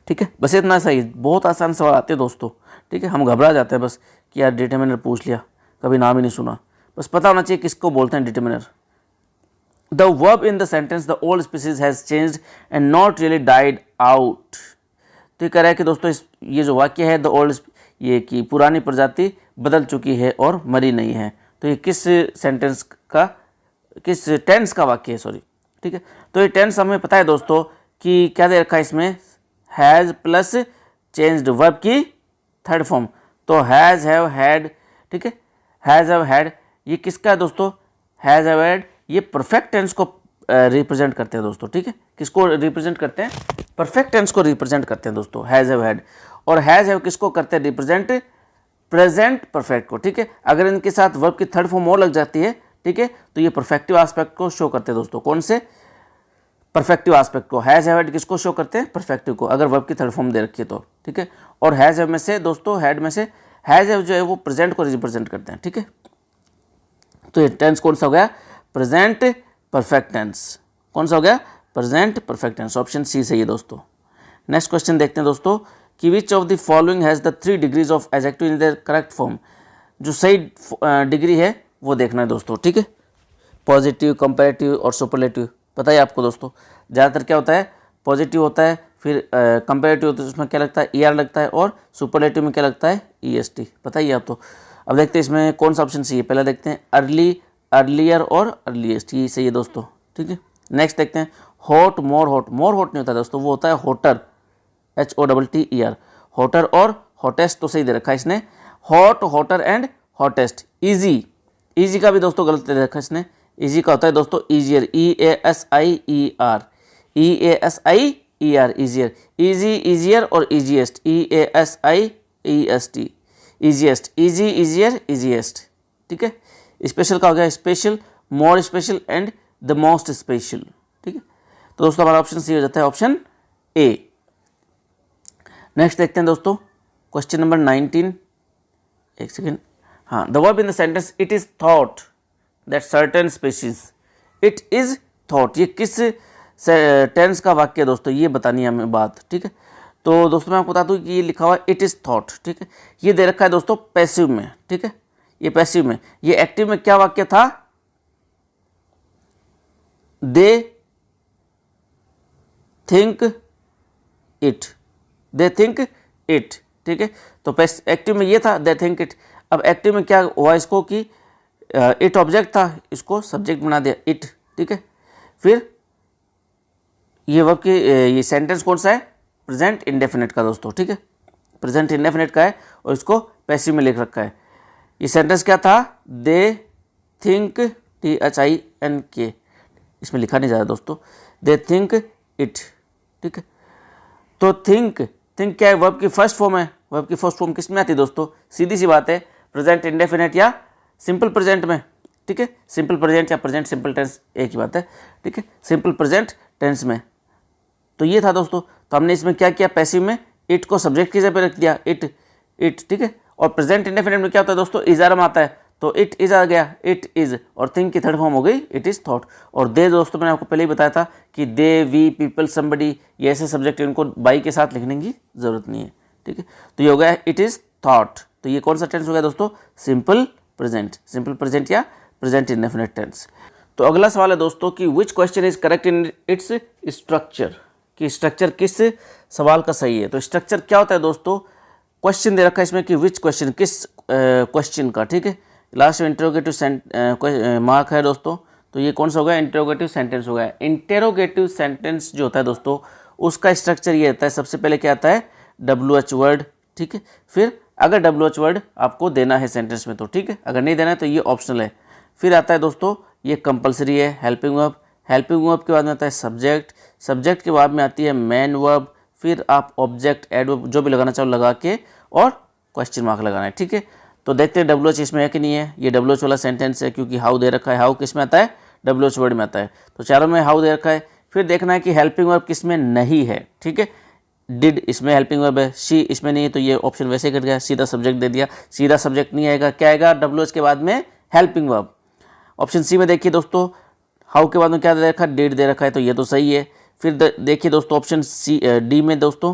ठीक है। बस इतना सही, बहुत आसान सवाल आते हैं दोस्तों, ठीक है। हम घबरा जाते हैं बस कि यार डिटर्मिनर पूछ लिया, कभी नाम ही नहीं सुना, बस पता होना चाहिए किसको बोलते हैं determiner. The verb in the sentence the old species has changed and not really died out. तो ये कह रहा है कि दोस्तों ये जो वाक्य है द ओल्ड, ये कि पुरानी प्रजाति बदल चुकी है और मरी नहीं है। तो ये किस सेंटेंस का, किस टेंस का वाक्य है, सॉरी, ठीक है। तो ये टेंस हमें पता है दोस्तों कि क्या दे रखा है इसमें, हैज़ प्लस चेंज्ड वर्ब की थर्ड फॉर्म। तो हैज़, हैव, हैड, ठीक है। हैज़, हैव, हैड ये किसका है दोस्तों, हैज़, हैव, हैड ये परफेक्ट टेंस को रिप्रेजेंट करते हैं दोस्तों, ठीक है। किसको रिप्रेजेंट करते हैं, परफेक्ट टेंस को रिप्रेजेंट करते हैं दोस्तों, हैज़, हैव, हैड। और हैज़, हैव किसको करते हैं रिप्रेजेंट, प्रेजेंट परफेक्ट को, ठीक है। अगर इनके साथ वर्ब की थर्ड फॉर्म और लग जाती है, ठीक है, तो ये परफेक्टिव एस्पेक्ट को शो करते हैं दोस्तों। कौन से, परफेक्टिव एस्पेक्ट को। हैज़, हैव, हैड किसको शो करते हैं, परफेक्टिव को, अगर वर्ब की थर्ड फॉर्म दे रखी है तो, ठीक है। और हैज़, हैव में से दोस्तों, हैड में से हैज़, हैव जो है वो प्रेजेंट को रिप्रेजेंट करते हैं, ठीक है। तो ये टेंस कौन सा हो गया, प्रेजेंट परफेक्ट टेंस। कौन सा हो गया, present perfect tense. Option C सही है दोस्तों। नेक्स्ट क्वेश्चन देखते हैं दोस्तों कि which of the following has the 3 degrees of adjective in their correct form. जो सही डिग्री है वो देखना है दोस्तों, ठीक है। पॉजिटिव, कंपैरेटिव और सुपरलेटिव पता है आपको दोस्तों। ज़्यादातर क्या होता है, पॉजिटिव होता है, फिर कंपैरेटिव होता है उसमें क्या लगता है, ER लगता है, और सुपरलेटिव में क्या लगता है, EST। पता ही आप तो। अब देखते हैं इसमें कौन सा ऑप्शन सही है। पहले देखते हैं अर्ली, अर्लियर और अर्लीस्ट, ये सही है दोस्तों, ठीक है। नेक्स्ट देखते हैं हॉट, मोर हॉट। मोर हॉट नहीं होता दोस्तों, वो होता है होटर, HOTTER। होटर और हॉटेस्ट तो सही दे रखा है इसने, hot, voter and hottest. Easy, easy का भी दोस्तों गलत दे रखा है इसने। ईजी का होता है दोस्तों easier, EASIER, EASIER, easier. Easy, easier और easiest, EASIEST, easiest. Easy, easier, easiest, ठीक है। स्पेशल का हो गया special, more special and the most special, ठीक है। तो दोस्तों हमारा ऑप्शन सी हो जाता है ऑप्शन ए। नेक्स्ट देखते हैं दोस्तों क्वेश्चन नंबर 19। एक सेकेंड, हाँ। The verb in the sentence it is thought that certain species, it is thought, ये किस टेंस का वाक्य है दोस्तों, ये बतानी है हमें बात, ठीक है। तो दोस्तों मैं आपको बता दूं कि ये लिखा हुआ है इट इज थॉट, ठीक है। ये दे रखा है दोस्तों पैसिव में, ठीक है। ये पैसिव में, ये एक्टिव में क्या वाक्य था, they think it, they think it, ठीक है। तो एक्टिव में ये था दे थिंक इट। अब एक्टिव में क्या हुआ इसको कि इट ऑब्जेक्ट था, इसको सब्जेक्ट बना दिया इट, ठीक है। फिर ये वर्ब की ये सेंटेंस कौन सा है, प्रेजेंट इंडेफिनिट का दोस्तों, ठीक है। प्रेजेंट इंडेफिनिट का है और इसको पैसिव में लिख रखा है। ये सेंटेंस क्या था, दे थिंक, THINK, इसमें लिखा नहीं जा रहा दोस्तों, दे थिंक इट, ठीक है। तो थिंक, थिंक क्या है, वर्ब की फर्स्ट फॉर्म है। वर्ब की फर्स्ट फॉर्म किस में आती है दोस्तों, सीधी सी बात है, प्रेजेंट इंडेफिनिट या सिंपल प्रेजेंट में, ठीक है। सिंपल प्रेजेंट या प्रेजेंट सिंपल टेंस एक ही बात है, ठीक है। सिंपल प्रेजेंट टेंस में तो ये था दोस्तों। तो हमने इसमें क्या किया, पैसिव में इट को सब्जेक्ट की जगह पे रख दिया, इट, ठीक है। और प्रेजेंट इंडेफिनिट में क्या होता है दोस्तों, इजारम आता है, तो इट इज आ गया, इट इज। और थिंक की थर्ड फॉर्म हो गई इट इज थॉट। और दे दोस्तों मैंने आपको पहले ही बताया था कि दे, वी, पीपल, समबडी, ये ऐसे सब्जेक्ट इनको बाई के साथ लिखने की जरूरत नहीं है, ठीक है। तो ये हो गया इट इज थॉट। तो ये कौन सा टेंस हो गया दोस्तों, सिंपल प्रेजेंट, सिंपल प्रेजेंट या प्रेजेंट इंडेफिनिट टेंस। तो अगला सवाल है दोस्तों कि which question is correct in its structure, कि स्ट्रक्चर किस सवाल का सही है। तो स्ट्रक्चर क्या होता है दोस्तों, क्वेश्चन दे रखा है इसमें कि विच क्वेश्चन, किस क्वेश्चन का, ठीक है। लास्ट में इंटरोगेटिव मार्क है दोस्तों, तो ये कौन सा होगा, इंटरोगेटिव सेंटेंस होगा। इंटरोगेटिव सेंटेंस जो होता है दोस्तों उसका स्ट्रक्चर ये रहता है, सबसे पहले क्या आता है, WH वर्ड, ठीक है। फिर अगर WH वर्ड आपको देना है सेंटेंस में तो ठीक है, अगर नहीं देना है तो ये ऑप्शनल है। फिर आता है दोस्तों ये कंपलसरी है, हेल्पिंग वर्ब। हेल्पिंग वर्ब के बाद में आता है सब्जेक्ट, सब्जेक्ट के बाद में आती है मेन वर्ब। फिर आप ऑब्जेक्ट, एडवर्ब जो भी लगाना चाहो लगा के और क्वेश्चन मार्क लगाना है, ठीक है। तो देखते हैं WH इसमें है कि नहीं है। ये WH वाला सेंटेंस है क्योंकि हाउ दे रखा है, हाउ किस में आता है, WH वर्ड में आता है। तो चारों में हाउ दे रखा है। फिर देखना है कि हेल्पिंग वर्ब किस में नहीं है, ठीक है। डिड इसमें हेल्पिंग वर्ब है, शी इसमें नहीं है, तो ये ऑप्शन वैसे ही कट गया, सीधा सब्जेक्ट दे दिया। सीधा सब्जेक्ट नहीं आएगा, क्या आएगा, WH के बाद में हेल्पिंग वर्ब। ऑप्शन सी में देखिए दोस्तों, हाउ के बाद में क्या दे रखा है, डिड दे रखा है, तो ये तो सही है। फिर देखिए दोस्तों ऑप्शन D में दोस्तों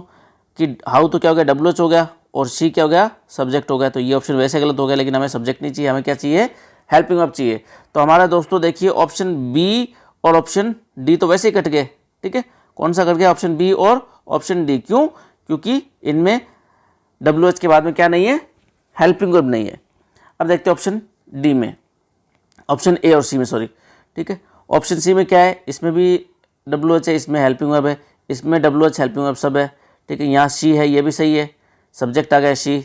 कि हाउ तो क्या हो गया, WH हो गया, और शी क्या हो गया, सब्जेक्ट हो गया। तो ये ऑप्शन वैसे गलत हो गया, लेकिन हमें सब्जेक्ट नहीं चाहिए, हमें क्या चाहिए, हेल्पिंग वर्ब चाहिए। तो हमारा दोस्तों देखिए ऑप्शन B और ऑप्शन D तो वैसे ही कट गए, ठीक है। कौन सा कट गया, ऑप्शन B और ऑप्शन D, क्यों, क्योंकि इनमें WH के बाद में क्या नहीं है, हेल्पिंग वर्ब नहीं है। अब देखते हैं ऑप्शन D में, ऑप्शन A और C में, सॉरी, ठीक है। ऑप्शन C में क्या है, इसमें भी WH है, इसमें हेल्पिंग वर्ब है, इसमें WH हेल्पिंग वर्ब सब है, ठीक है। यहाँ शी है, ये भी सही है, सब्जेक्ट आ गया शी,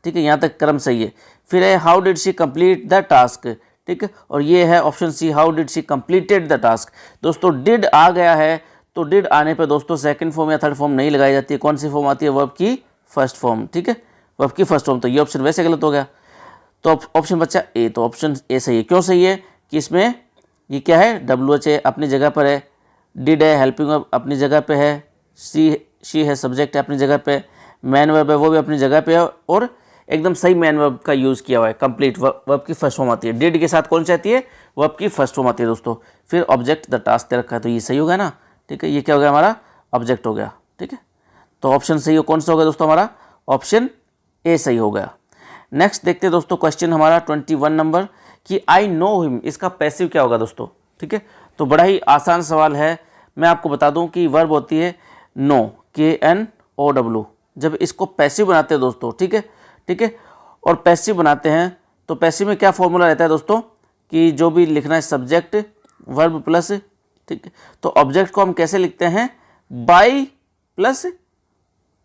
ठीक है। यहाँ तक क्रम सही है। फिर है how did she complete the task, ठीक है। और ये है option C, how did she completed the task. दोस्तों डिड आ गया है, तो डिड आने पे दोस्तों सेकंड फॉर्म या थर्ड फॉर्म नहीं लगाई जाती है। कौन सी फॉर्म आती है, वर्ब की फर्स्ट फॉर्म, ठीक है, वर्ब की फर्स्ट फॉर्म। तो ये ऑप्शन वैसे गलत हो गया। तो ऑप्शन बच्चा A, तो ऑप्शन A सही है। क्यों सही है कि इसमें ये क्या है, WH है, अपनी जगह पर है, डिड है, हेल्पिंग वर्ब अपनी जगह पे है, शी है, सब्जेक्ट है अपनी जगह पे, मैन वर्ब है वो भी अपनी जगह पे है, और एकदम सही मैन वर्ब का यूज़ किया हुआ है। कंप्लीट वर्ब की फर्स्ट फॉर्म आती है, डिड के साथ कौन सी आती है, वर्ब की फर्स्ट फॉर्म आती है दोस्तों। फिर ऑब्जेक्ट द टास्क दे रखा है, तो ये सही हो गया ना, ठीक है, ये क्या हो गया हमारा ऑब्जेक्ट हो गया, ठीक है। तो ऑप्शन सही हो, कौन सा हो गया दोस्तों हमारा, ऑप्शन ए सही हो गया। नेक्स्ट देखते हैं दोस्तों क्वेश्चन हमारा 21 नंबर कि आई नो हिम, इसका पैसिव क्या होगा दोस्तों, ठीक है। तो बड़ा ही आसान सवाल है, मैं आपको बता दूं कि वर्ब होती है नो, KNOW। जब इसको पैसिव बनाते हैं दोस्तों, ठीक है, ठीक है, और पैसिव बनाते हैं तो पैसिव में क्या फॉर्मूला रहता है दोस्तों कि जो भी लिखना है सब्जेक्ट वर्ब प्लस, ठीक है। तो ऑब्जेक्ट को हम कैसे लिखते हैं, बाई प्लस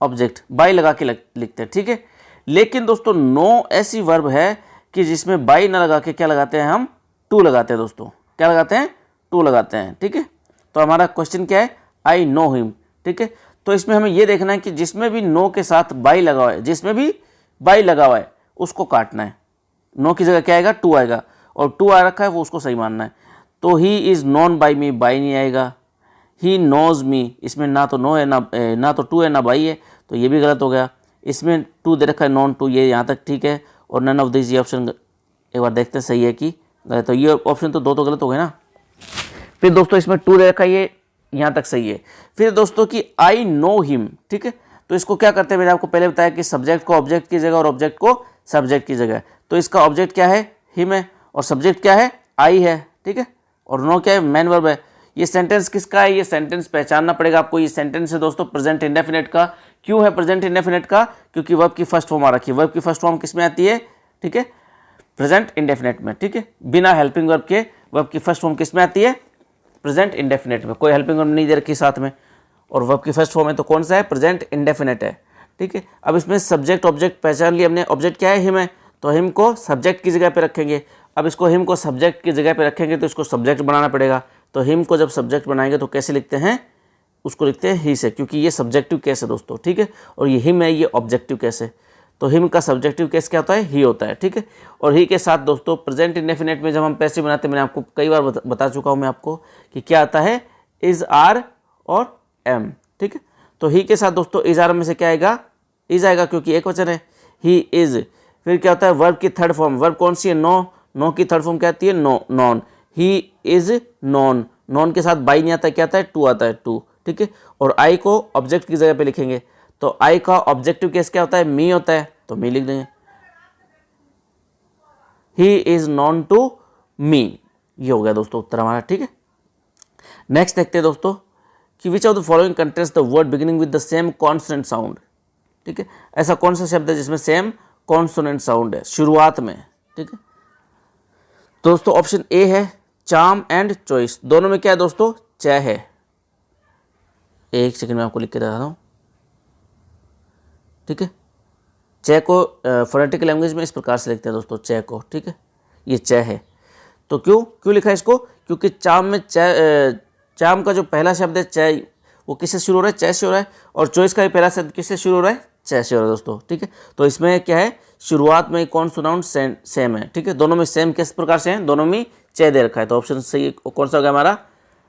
ऑब्जेक्ट, बाई लगा के लिखते हैं, ठीक है। लेकिन दोस्तों नो ऐसी वर्ब है कि जिसमें बाई ना लगा के क्या लगाते हैं हम, टू लगाते हैं दोस्तों, क्या लगाते हैं, टू लगाते हैं, ठीक है। तो हमारा क्वेश्चन क्या है, आई नो हिम, ठीक है। तो इसमें हमें ये देखना है कि जिसमें भी नो के साथ बाई लगा हुआ है, जिसमें भी बाई लगा हुआ है उसको काटना है। नो की जगह क्या आएगा, टू आएगा, और टू आ रखा है वो उसको सही मानना है। तो he is known by me, by नहीं आएगा। ही नोज मी, इसमें ना तो नो है ना तो टू है ना बाई है, तो ये भी गलत हो गया। इसमें टू दे रखा है, नॉन टू, ये यहाँ तक ठीक है, और नन ऑफ दिस, ये ऑप्शन एक बार देखते हैं सही है कि गलत। तो ये ऑप्शन तो दो तो गलत हो गए ना। फिर दोस्तों इसमें टू दे रखा है, ये यहाँ तक सही है। फिर दोस्तों कि आई नो हिम, ठीक है। तो इसको क्या करते हैं, मैंने आपको पहले बताया कि सब्जेक्ट को ऑब्जेक्ट की जगह और ऑब्जेक्ट को सब्जेक्ट की जगह। तो इसका ऑब्जेक्ट क्या है, हिम है, और सब्जेक्ट क्या है, आई है, ठीक है, और नो क्या है, मैन वर्ब है। ये सेंटेंस किसका है, ये सेंटेंस पहचानना पड़ेगा आपको। ये सेंटेंस है दोस्तों प्रेजेंट इंडेफिनिट का। क्यों है प्रेजेंट इंडेफिनिट का, क्योंकि वर्ब की फर्स्ट फॉर्म आ रखी है। वर्ब की फर्स्ट फॉर्म किस में आती है, ठीक है, प्रेजेंट इंडेफिनिट में, ठीक है। बिना हेल्पिंग वर्ब के वर्ब की फर्स्ट फॉर्म किस में आती है, प्रेजेंट इंडेफिनिट में। कोई हेल्पिंग वर्ब नहीं दे रखी साथ में, और वर्ब की फर्स्ट फॉर्म है तो कौन सा है, प्रेजेंट इंडेफिनिट है, ठीक है। अब इसमें सब्जेक्ट ऑब्जेक्ट पहचान लिया हमने। ऑब्जेक्ट क्या है, हिम है, तो हिम को सब्जेक्ट की जगह पे रखेंगे। अब इसको हिम को सब्जेक्ट की जगह पे रखेंगे तो इसको सब्जेक्ट बनाना पड़ेगा। तो हिम को जब सब्जेक्ट बनाएंगे तो कैसे लिखते हैं, उसको लिखते हैं ही से, क्योंकि ये सब्जेक्टिव केस है दोस्तों, ठीक है, और ये हिम है, ये ऑब्जेक्टिव केस है। तो हिम का सब्जेक्टिव केस क्या होता है, ही होता है, ठीक है। और ही के साथ दोस्तों प्रेजेंट इंडेफिनिट में जब हम पैसिव बनाते हैं, मैंने आपको कई बार बता चुका हूँ मैं आपको कि क्या आता है, इज, आर और एम, ठीक है। तो ही के साथ दोस्तों इज आर में से क्या आएगा, इज आएगा, क्योंकि एक वचन है, ही इज। फिर क्या होता है, वर्ब की थर्ड फॉर्म, वर्ब कौन सी है, नो, नो की थर्ड फॉर्म क्या आती है, know, known. He is known, known के साथ बाई नहीं आता, क्या आता है, टू आता है, टू, ठीक है। और आई को ऑब्जेक्ट की जगह पे लिखेंगे, तो आई का ऑब्जेक्टिव केस क्या होता है, मी होता है, तो मी लिख देंगे, he is known to me. ये हो गया दोस्तों उत्तर हमारा, ठीक है। नेक्स्ट देखते हैं दोस्तों कि which of the following contains the word beginning with the same consonant sound, ठीक है। ऐसा कौन सा शब्द है जिसमें सेम कॉन्सोनेंट साउंड है शुरुआत में, ठीक है। दोस्तों ऑप्शन ए है चार्म एंड चॉइस। दोनों में क्या है दोस्तों, च है। एक सेकंड में आपको लिख के बता रहा हूँ, ठीक है। च को फोनेटिक लैंग्वेज में इस प्रकार से लिखते हैं दोस्तों, च को, ठीक है, ये च है। तो क्यों लिखा है इसको, क्योंकि चार्म में चार्म का जो पहला शब्द है च, वो किससे शुरू हो रहा है, च से हो रहा है, और चॉइस का भी पहला शब्द किससे शुरू हो रहा है, च से हो रहा है दोस्तों, ठीक है। तो इसमें क्या है, शुरुआत में कॉन्सोनेंट सेम है, ठीक है। दोनों में सेम किस प्रकार से हैं, दोनों में च दे रखा है, तो ऑप्शन सही कौन सा हो गया हमारा,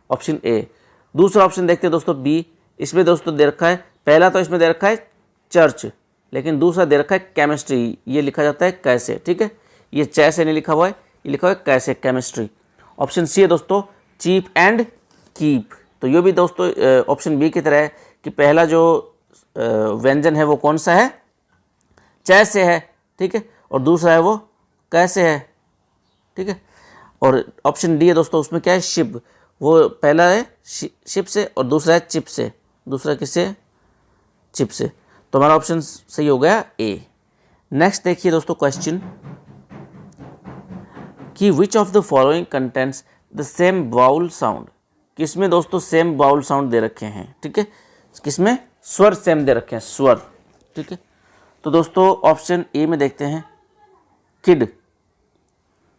ऑप्शन ए। दूसरा ऑप्शन देखते हैं दोस्तों बी। इसमें दोस्तों दे रखा है, पहला तो इसमें दे रखा है चर्च, लेकिन दूसरा दे रखा है केमिस्ट्री, ये लिखा जाता है कैसे, ठीक है। ये च से नहीं लिखा हुआ है, ये लिखा हुआ है कैसे, केमिस्ट्री। ऑप्शन सी है दोस्तों चीप एंड कीप। तो ये भी दोस्तों ऑप्शन बी की तरह है कि पहला जो व्यंजन है वो कौन सा है, च से है, ठीक है, और दूसरा है वो कैसे है, ठीक है। और ऑप्शन डी है दोस्तों, उसमें क्या है, शिप। वो पहला है शिप से और दूसरा है चिप से। दूसरा किससे, चिप से। तो हमारा ऑप्शन सही हो गया ए। नेक्स्ट देखिए दोस्तों क्वेश्चन कि which of the following contents the same vowel sound. किसमें दोस्तों सेम वाउल साउंड दे रखे हैं, ठीक है, किसमें स्वर सेम दे रखे हैं, स्वर, ठीक है। तो दोस्तों ऑप्शन ए में देखते हैं किड,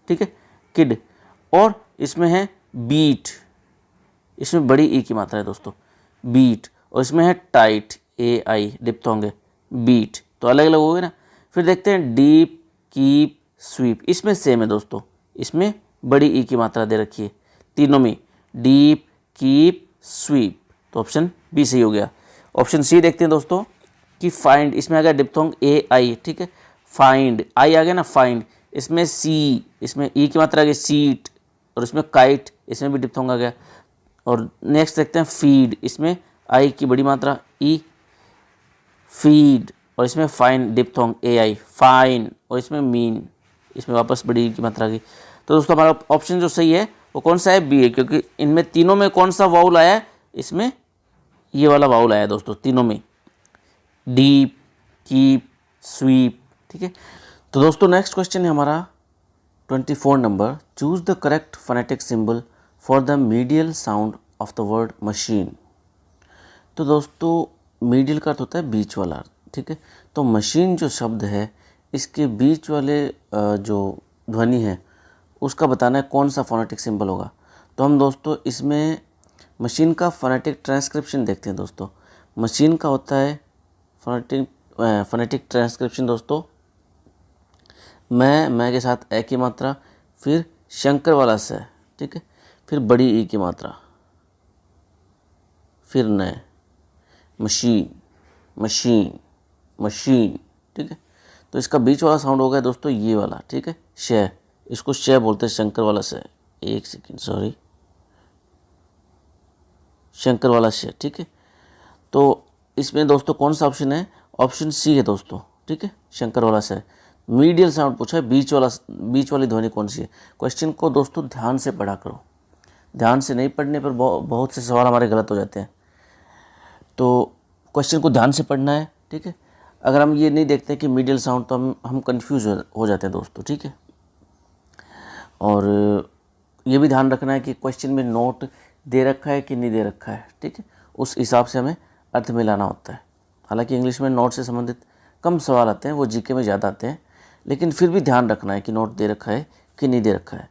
ठीक है, किड। और इसमें है बीट, इसमें बड़ी ई की मात्रा है दोस्तों, बीट। और इसमें है टाइट, ए आई डिप्थोंग है, बीट, तो अलग अलग हो गए ना। फिर देखते हैं डीप, कीप, स्वीप। इसमें सेम है दोस्तों, इसमें बड़ी ई की मात्रा दे रखी है तीनों में, डीप, कीप, स्वीप। तो ऑप्शन बी सही हो गया। ऑप्शन सी देखते हैं दोस्तों कि फाइंड, इसमें आ गया डिप्थोंग ए आई, ठीक है। फाइंड, आई आ गया ना फाइंड, इसमें सी, इसमें ई की मात्रा आ गई सीट, और इसमें काइट, इसमें भी डिप्थोंग आ गया। और नेक्स्ट देखते हैं फीड, इसमें आई की बड़ी मात्रा ई, फीड, और इसमें फाइन डिप्थोंग ए आई फाइन, और इसमें मीन, इसमें वापस बड़ी ई की मात्रा आ गई। तो दोस्तों हमारा ऑप्शन जो सही है वो कौन सा है, बी है, क्योंकि इनमें तीनों में कौन सा वाउल आया है, इसमें ये वाला वाउल आया है दोस्तों तीनों में, डीप, कीप, स्वीप। ठीक है, तो दोस्तों नेक्स्ट क्वेश्चन है हमारा 24 number, choose the correct phonetic symbol for the medial sound of the word machine. तो दोस्तों मीडियल का अर्थ होता है बीच वाला, ठीक है, तो मशीन जो शब्द है इसके बीच वाले जो ध्वनि है उसका बताना है कौन सा फोनेटिक सिंबल होगा। तो हम दोस्तों इसमें मशीन का फोनेटिक ट्रांसक्रिप्शन देखते हैं दोस्तों। मशीन का होता है फोनेटिक ट्रांसक्रिप्शन दोस्तों, मैं के साथ ए की मात्रा, फिर शंकर वाला स, ठीक है, फिर बड़ी ई की मात्रा, फिर नए, मशीन मशीन मशीन। ठीक है, तो इसका बीच वाला साउंड हो गया दोस्तों ये वाला, ठीक है, श, इसको श बोलते हैं, शंकर वाला स, एक सेकेंड सॉरी, शंकर वाला श। ठीक है, तो इसमें दोस्तों कौन सा ऑप्शन है, ऑप्शन सी है दोस्तों, ठीक है, शंकर वाला स। मीडियल साउंड पूछा है, बीच वाली ध्वनि कौन सी है। क्वेश्चन को दोस्तों ध्यान से पढ़ा करो, ध्यान से नहीं पढ़ने पर बहुत से सवाल हमारे गलत हो जाते हैं। तो क्वेश्चन को ध्यान से पढ़ना है, ठीक है। अगर हम ये नहीं देखते कि मीडियल साउंड, तो हम कंफ्यूज हो जाते हैं दोस्तों, ठीक है। और ये भी ध्यान रखना है कि क्वेश्चन में नोट दे रखा है कि नहीं दे रखा है, ठीक है, उस हिसाब से हमें अर्थ मिलाना होता है। हालांकि इंग्लिश में नोट से संबंधित कम सवाल आते हैं, वो जीके में ज़्यादा आते हैं, लेकिन फिर भी ध्यान रखना है कि नोट दे रखा है कि नहीं दे रखा है।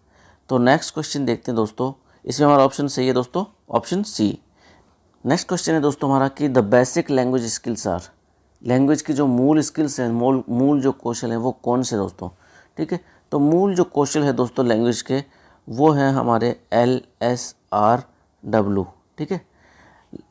तो नेक्स्ट क्वेश्चन देखते हैं दोस्तों, इसमें हमारा ऑप्शन सही है दोस्तों, ऑप्शन सी। नेक्स्ट क्वेश्चन है दोस्तों हमारा कि the basic language skills are, language की जो मूल स्किल्स हैं, मूल जो कौशल हैं वो कौन से दोस्तों, ठीक है। तो मूल जो कौशल है दोस्तों लैंग्वेज के, वो हैं हमारे LSRW, ठीक है,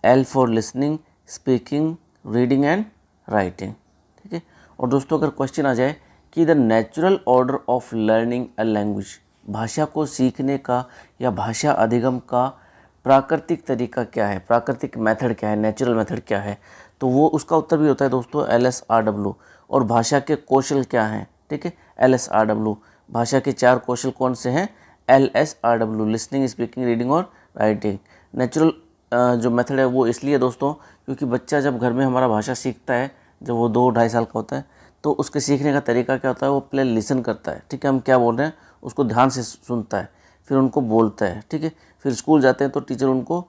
L for listening, speaking, reading and writing, ठीक है। और दोस्तों अगर क्वेश्चन आ जाए कि the natural order of learning a language, भाषा को सीखने का या भाषा अधिगम का प्राकृतिक तरीका क्या है, प्राकृतिक मेथड क्या है, नेचुरल मेथड क्या है, तो वो उसका उत्तर भी होता है दोस्तों LSRW। और भाषा के कौशल क्या हैं, ठीक है, LSRW। भाषा के 4 कौशल कौन से हैं, LSRW, लिसनिंग, स्पीकिंग, रीडिंग और राइटिंग। नेचुरल जो मेथड है वो इसलिए दोस्तों क्योंकि बच्चा जब घर में हमारा भाषा सीखता है, जब वो 2-2.5 साल का होता है, तो उसके सीखने का तरीका क्या होता है, वो पहले लिसन करता है, ठीक है, हम क्या बोल रहे हैं उसको ध्यान से सुनता है, फिर उनको बोलता है, ठीक है। फिर स्कूल जाते हैं तो टीचर उनको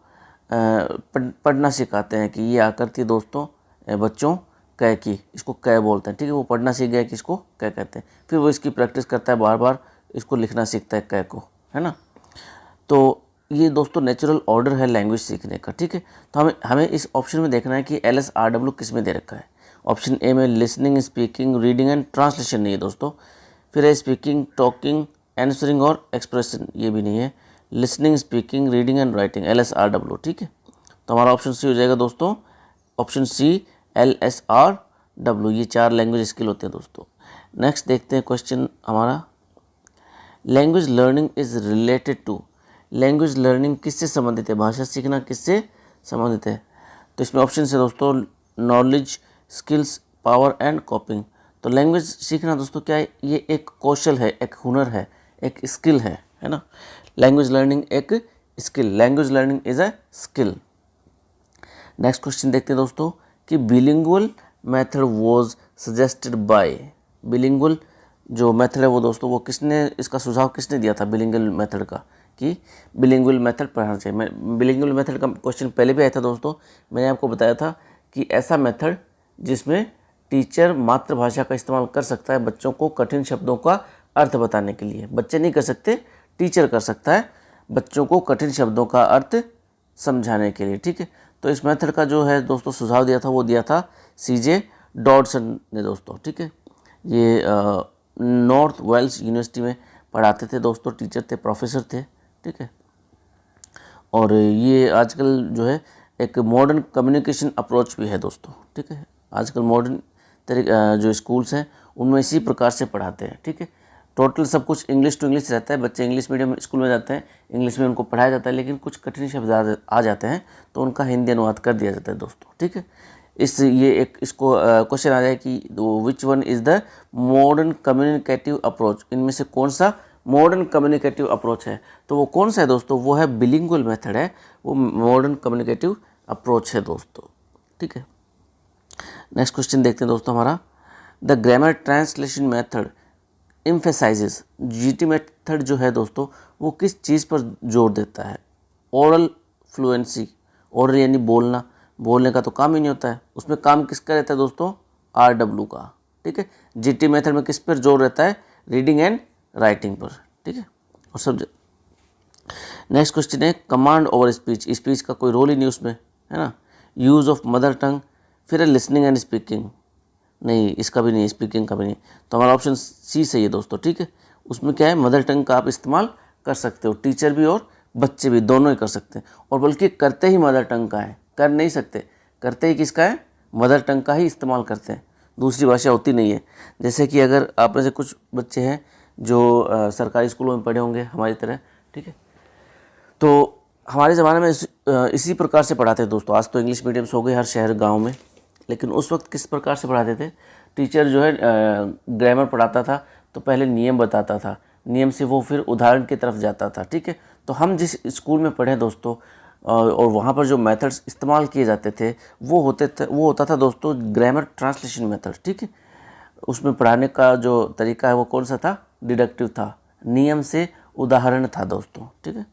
पढ़ना सिखाते हैं कि ये आकृति थी दोस्तों बच्चों कै की, इसको कै बोलते हैं, ठीक है, वो पढ़ना सीख गया कि इसको कै कहते हैं, फिर वो इसकी प्रैक्टिस करता है, बार बार इसको लिखना सीखता है कै को, है ना। तो ये दोस्तों नेचुरल ऑर्डर है लैंग्वेज सीखने का, ठीक है। तो हमें इस ऑप्शन में देखना है कि LSRW किस में दे रखा है। ऑप्शन ए में listening, speaking, reading and translation नहीं है दोस्तों, फिर है स्पीकिंग, टॉकिंग, आंसरिंग और एक्सप्रेशन, ये भी नहीं है, listening, speaking, reading and writing, LSRW, ठीक है। तो हमारा ऑप्शन सी हो जाएगा दोस्तों, ऑप्शन सी LSRW। ये 4 लैंग्वेज स्किल होते हैं दोस्तों। नेक्स्ट देखते हैं क्वेश्चन हमारा, language learning is related to, language learning किससे संबंधित है, भाषा सीखना किससे संबंधित है। तो इसमें ऑप्शन से दोस्तों नॉलेज, स्किल्स, पावर एंड कॉपिंग। तो लैंग्वेज सीखना दोस्तों क्या है, ये एक कौशल है, एक हुनर है, एक स्किल है ना। लैंग्वेज लर्निंग एक skill, language learning is a skill. Next question देखते हैं दोस्तों कि बिलिंगुअल मेथड वाज सजेस्टेड बाय, बिलिंगुअल जो मेथड है वो दोस्तों वो किसने, इसका सुझाव किसने दिया था बिलिंगुअल मेथड का, कि बिलिंगुअल मेथड पढ़ना चाहिए। मैं बिलिंगुअल मेथड का क्वेश्चन पहले भी आया था दोस्तों, मैंने आपको बताया था कि ऐसा मेथड जिसमें टीचर मातृभाषा का इस्तेमाल कर सकता है बच्चों को कठिन शब्दों का अर्थ बताने के लिए। बच्चे नहीं कर सकते, टीचर कर सकता है बच्चों को कठिन शब्दों का अर्थ समझाने के लिए, ठीक है। तो इस मेथड का जो है दोस्तों सुझाव दिया था वो दिया था CJ डॉडसन ने दोस्तों, ठीक है। ये नॉर्थ वेल्स यूनिवर्सिटी में पढ़ाते थे दोस्तों, टीचर थे, प्रोफेसर थे, ठीक है। और ये आजकल जो है एक मॉडर्न कम्युनिकेशन अप्रोच भी है दोस्तों, ठीक है। आजकल मॉडर्न तरीके जो स्कूल्स हैं उनमें इसी प्रकार से पढ़ाते हैं। ठीक है, टोटल सब कुछ इंग्लिश टू इंग्लिश रहता है। बच्चे इंग्लिश मीडियम स्कूल में जाते हैं, इंग्लिश में उनको पढ़ाया जाता है, लेकिन कुछ कठिन शब्द आ जाते हैं तो उनका हिंदी अनुवाद कर दिया जाता है दोस्तों। ठीक है, इसको क्वेश्चन आ जाए कि which one is the modern communicative approach, इनमें से कौन सा मॉडर्न कम्युनिकेटिव अप्रोच है। तो वो कौन सा है दोस्तों, वो है बिलिंगुअल मेथड है, वो मॉडर्न कम्युनिकेटिव अप्रोच है दोस्तों। ठीक है, नेक्स्ट क्वेश्चन देखते हैं दोस्तों हमारा, the grammar translation method emphasises, GT method जो है दोस्तों वो किस चीज़ पर जोर देता है। ओरल फ्लुएंसी, ओरल यानी बोलना, बोलने का तो काम ही नहीं होता है, उसमें काम किसका रहता है दोस्तों, RW का। ठीक है, जीटी मेथड में किस पर जोर रहता है, रीडिंग एंड राइटिंग पर। ठीक है, और सब नेक्स्ट क्वेश्चन है कमांड ओवर स्पीच, स्पीच का कोई रोल ही नहीं उसमें, है ना। यूज़ ऑफ मदर टंग, फिर है लिसनिंग एंड स्पीकिंग, नहीं इसका भी नहीं, स्पीकिंग का भी नहीं, तो हमारा ऑप्शन सी सही है दोस्तों। ठीक है, उसमें क्या है, मदर टंग का आप इस्तेमाल कर सकते हो, टीचर भी और बच्चे भी दोनों ही कर सकते हैं, और बल्कि करते ही मदर टंग का है, कर नहीं सकते, करते ही किसका है, मदर टंग का ही इस्तेमाल करते हैं, दूसरी भाषा होती नहीं है। जैसे कि अगर आप में से कुछ बच्चे हैं जो सरकारी स्कूलों में पढ़े होंगे हमारी तरह, ठीक है, तो हमारे ज़माने में इसी प्रकार से पढ़ाते हैं दोस्तों। आज तो इंग्लिश मीडियम्स हो गए हर शहर गांव में, लेकिन उस वक्त किस प्रकार से पढ़ाते थे, टीचर जो है ग्रामर पढ़ाता था तो पहले नियम बताता था, नियम से वो फिर उदाहरण की तरफ जाता था। ठीक है, तो हम जिस स्कूल में पढ़े दोस्तों और वहाँ पर जो मेथड्स इस्तेमाल किए जाते थे वो होता था दोस्तों ग्रामर ट्रांसलेशन मेथड। ठीक है, उसमें पढ़ाने का जो तरीका है वो कौन सा था, डिडक्टिव था, नियम से उदाहरण था दोस्तों। ठीक है,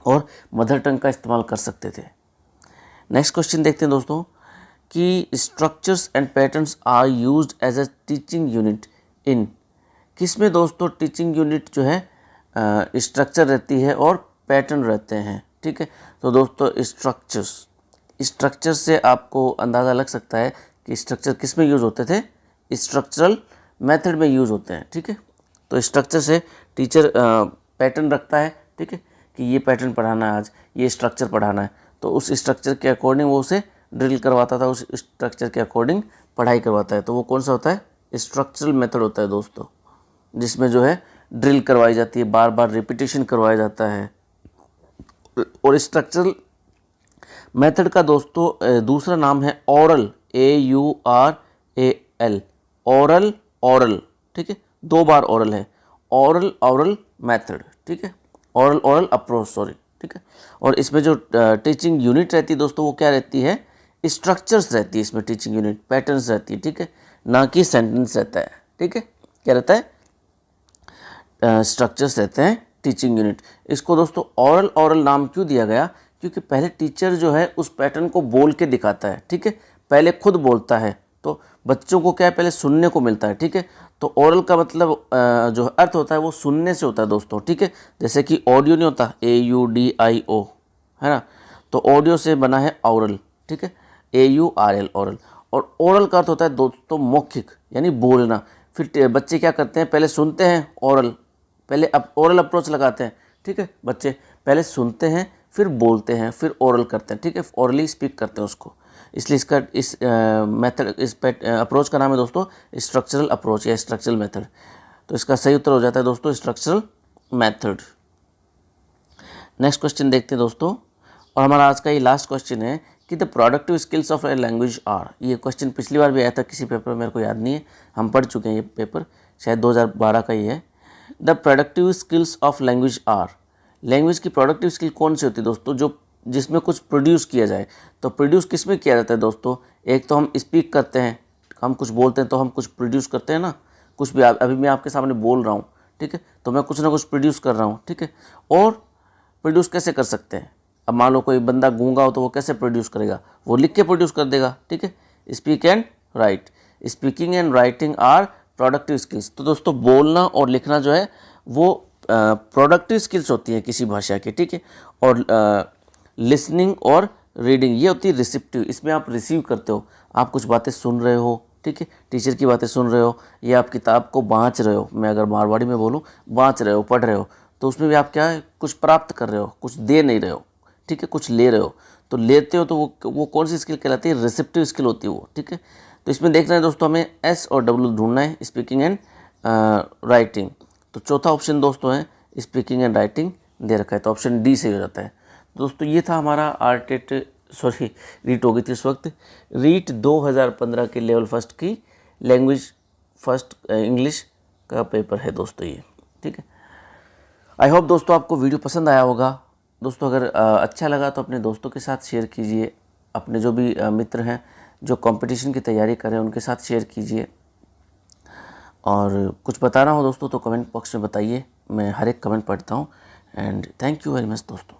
और मदर टंग का इस्तेमाल कर सकते थे। नेक्स्ट क्वेश्चन देखते हैं दोस्तों कि structures and patterns are used as a teaching unit in, किसमें दोस्तों टीचिंग यूनिट जो है स्ट्रक्चर रहती है और पैटर्न रहते हैं। ठीक है, तो दोस्तों स्ट्रक्चर से आपको अंदाज़ा लग सकता है कि स्ट्रक्चर किस में यूज़ होते थे, स्ट्रक्चरल मेथड में यूज़ होते हैं। ठीक है, तो स्ट्रक्चर से टीचर पैटर्न रखता है, ठीक है, कि ये पैटर्न पढ़ाना है आज, ये स्ट्रक्चर पढ़ाना है, तो उस स्ट्रक्चर के अकॉर्डिंग वो उसे ड्रिल करवाता था, उस स्ट्रक्चर के अकॉर्डिंग पढ़ाई करवाता है। तो वो कौन सा होता है, स्ट्रक्चरल मेथड होता है दोस्तों, जिसमें जो है ड्रिल करवाई जाती है, बार बार रिपीटेशन करवाया जाता है। और स्ट्रक्चरल मेथड का दोस्तों दूसरा नाम है ओरल, AURAL, ओरल। ठीक है, 2 बार ओरल है, ओरल मेथड। ठीक है, ओरल अप्रोच, सॉरी। ठीक है, और इसमें जो टीचिंग यूनिट रहती है दोस्तों वो क्या रहती है, स्ट्रक्चर्स रहती है इसमें, टीचिंग यूनिट पैटर्न्स रहती है। ठीक है, ना कि सेंटेंस रहता है। ठीक है, क्या रहता है, स्ट्रक्चर्स रहते हैं टीचिंग यूनिट। इसको दोस्तों ओरल नाम क्यों दिया गया, क्योंकि पहले टीचर जो है उस पैटर्न को बोल के दिखाता है। ठीक है, पहले खुद बोलता है, तो बच्चों को क्या है, पहले सुनने को मिलता है। ठीक है, तो ओरल का मतलब जो अर्थ होता है वो सुनने से होता है दोस्तों। ठीक है, जैसे कि ऑडियो नहीं होता, AUDIO, है ना, तो ऑडियो से बना है ओरल। ठीक है, AURL, ओरल। और ओरल का अर्थ होता है दोस्तों मौखिक, यानी बोलना। फिर बच्चे क्या करते हैं, पहले सुनते हैं ओरल, पहले ओरल अप्रोच लगाते हैं। ठीक है, बच्चे पहले सुनते हैं, फिर बोलते हैं, फिर ओरल करते हैं। ठीक है, ओरली स्पीक करते हैं उसको, इसलिए इसका इस मेथड, इस अप्रोच का नाम है दोस्तों स्ट्रक्चरल अप्रोच या स्ट्रक्चरल मेथड। तो इसका सही उत्तर हो जाता है दोस्तों स्ट्रक्चरल मेथड। नेक्स्ट क्वेश्चन देखते हैं दोस्तों, और हमारा आज का ये लास्ट क्वेश्चन है कि the productive skills of a language are. ये क्वेश्चन पिछली बार भी आया था किसी पेपर में, मेरे को याद नहीं है, हम पढ़ चुके हैं ये पेपर, शायद 2012 का ही है। The productive skills of language are, language की प्रोडक्टिव स्किल कौन सी होती है दोस्तों, जो जिसमें कुछ प्रोड्यूस किया जाए। तो प्रोड्यूस किस में किया जाता है दोस्तों, एक तो हम स्पीक करते हैं, हम कुछ बोलते हैं तो हम कुछ प्रोड्यूस करते हैं ना, कुछ भी। अभी मैं आपके सामने बोल रहा हूँ, ठीक है, तो मैं कुछ ना कुछ प्रोड्यूस कर रहा हूँ। ठीक है, और प्रोड्यूस कैसे कर सकते हैं, अब मान लो कोई बंदा गूंगा हो तो वो कैसे प्रोड्यूस करेगा, वो लिख के प्रोड्यूस कर देगा। ठीक है, speak and write, speaking and writing are productive skills. तो दोस्तों बोलना और लिखना जो है वो प्रोडक्टिव स्किल्स होती हैं किसी भाषा की। ठीक है, और लिसनिंग और रीडिंग ये होती है रिसिप्टिव, इसमें आप रिसीव करते हो, आप कुछ बातें सुन रहे हो। ठीक है, टीचर की बातें सुन रहे हो, या आप किताब को बाँच रहे हो, मैं अगर मारवाड़ी में बोलूँ, बाँच रहे हो, पढ़ रहे हो, तो उसमें भी आप क्या है, कुछ प्राप्त कर रहे हो, कुछ दे नहीं रहे हो। ठीक है, कुछ ले रहे हो, तो लेते हो तो वो कौन सी स्किल कहलाती है, रिसिप्टिव स्किल होती है वो। ठीक है, तो इसमें देखना है दोस्तों हमें एस और डब्ल्यू ढूंढना है, स्पीकिंग एंड राइटिंग। तो चौथा ऑप्शन दोस्तों है स्पीकिंग एंड राइटिंग दे रखा है, तो ऑप्शन डी सही हो जाता है। दोस्तों ये था हमारा रीट हो गई थी इस वक्त, रीट 2015 के लेवल फर्स्ट की लैंग्वेज फर्स्ट इंग्लिश का पेपर है दोस्तों ये, ठीक है। आई होप दोस्तों आपको वीडियो पसंद आया होगा। दोस्तों अगर अच्छा लगा तो अपने दोस्तों के साथ शेयर कीजिए, अपने जो भी मित्र हैं जो कंपटीशन की तैयारी करें उनके साथ शेयर कीजिए, और कुछ बताना हो दोस्तों तो कमेंट बॉक्स में बताइए, मैं हर एक कमेंट पढ़ता हूँ। And thank you very much दोस्तों।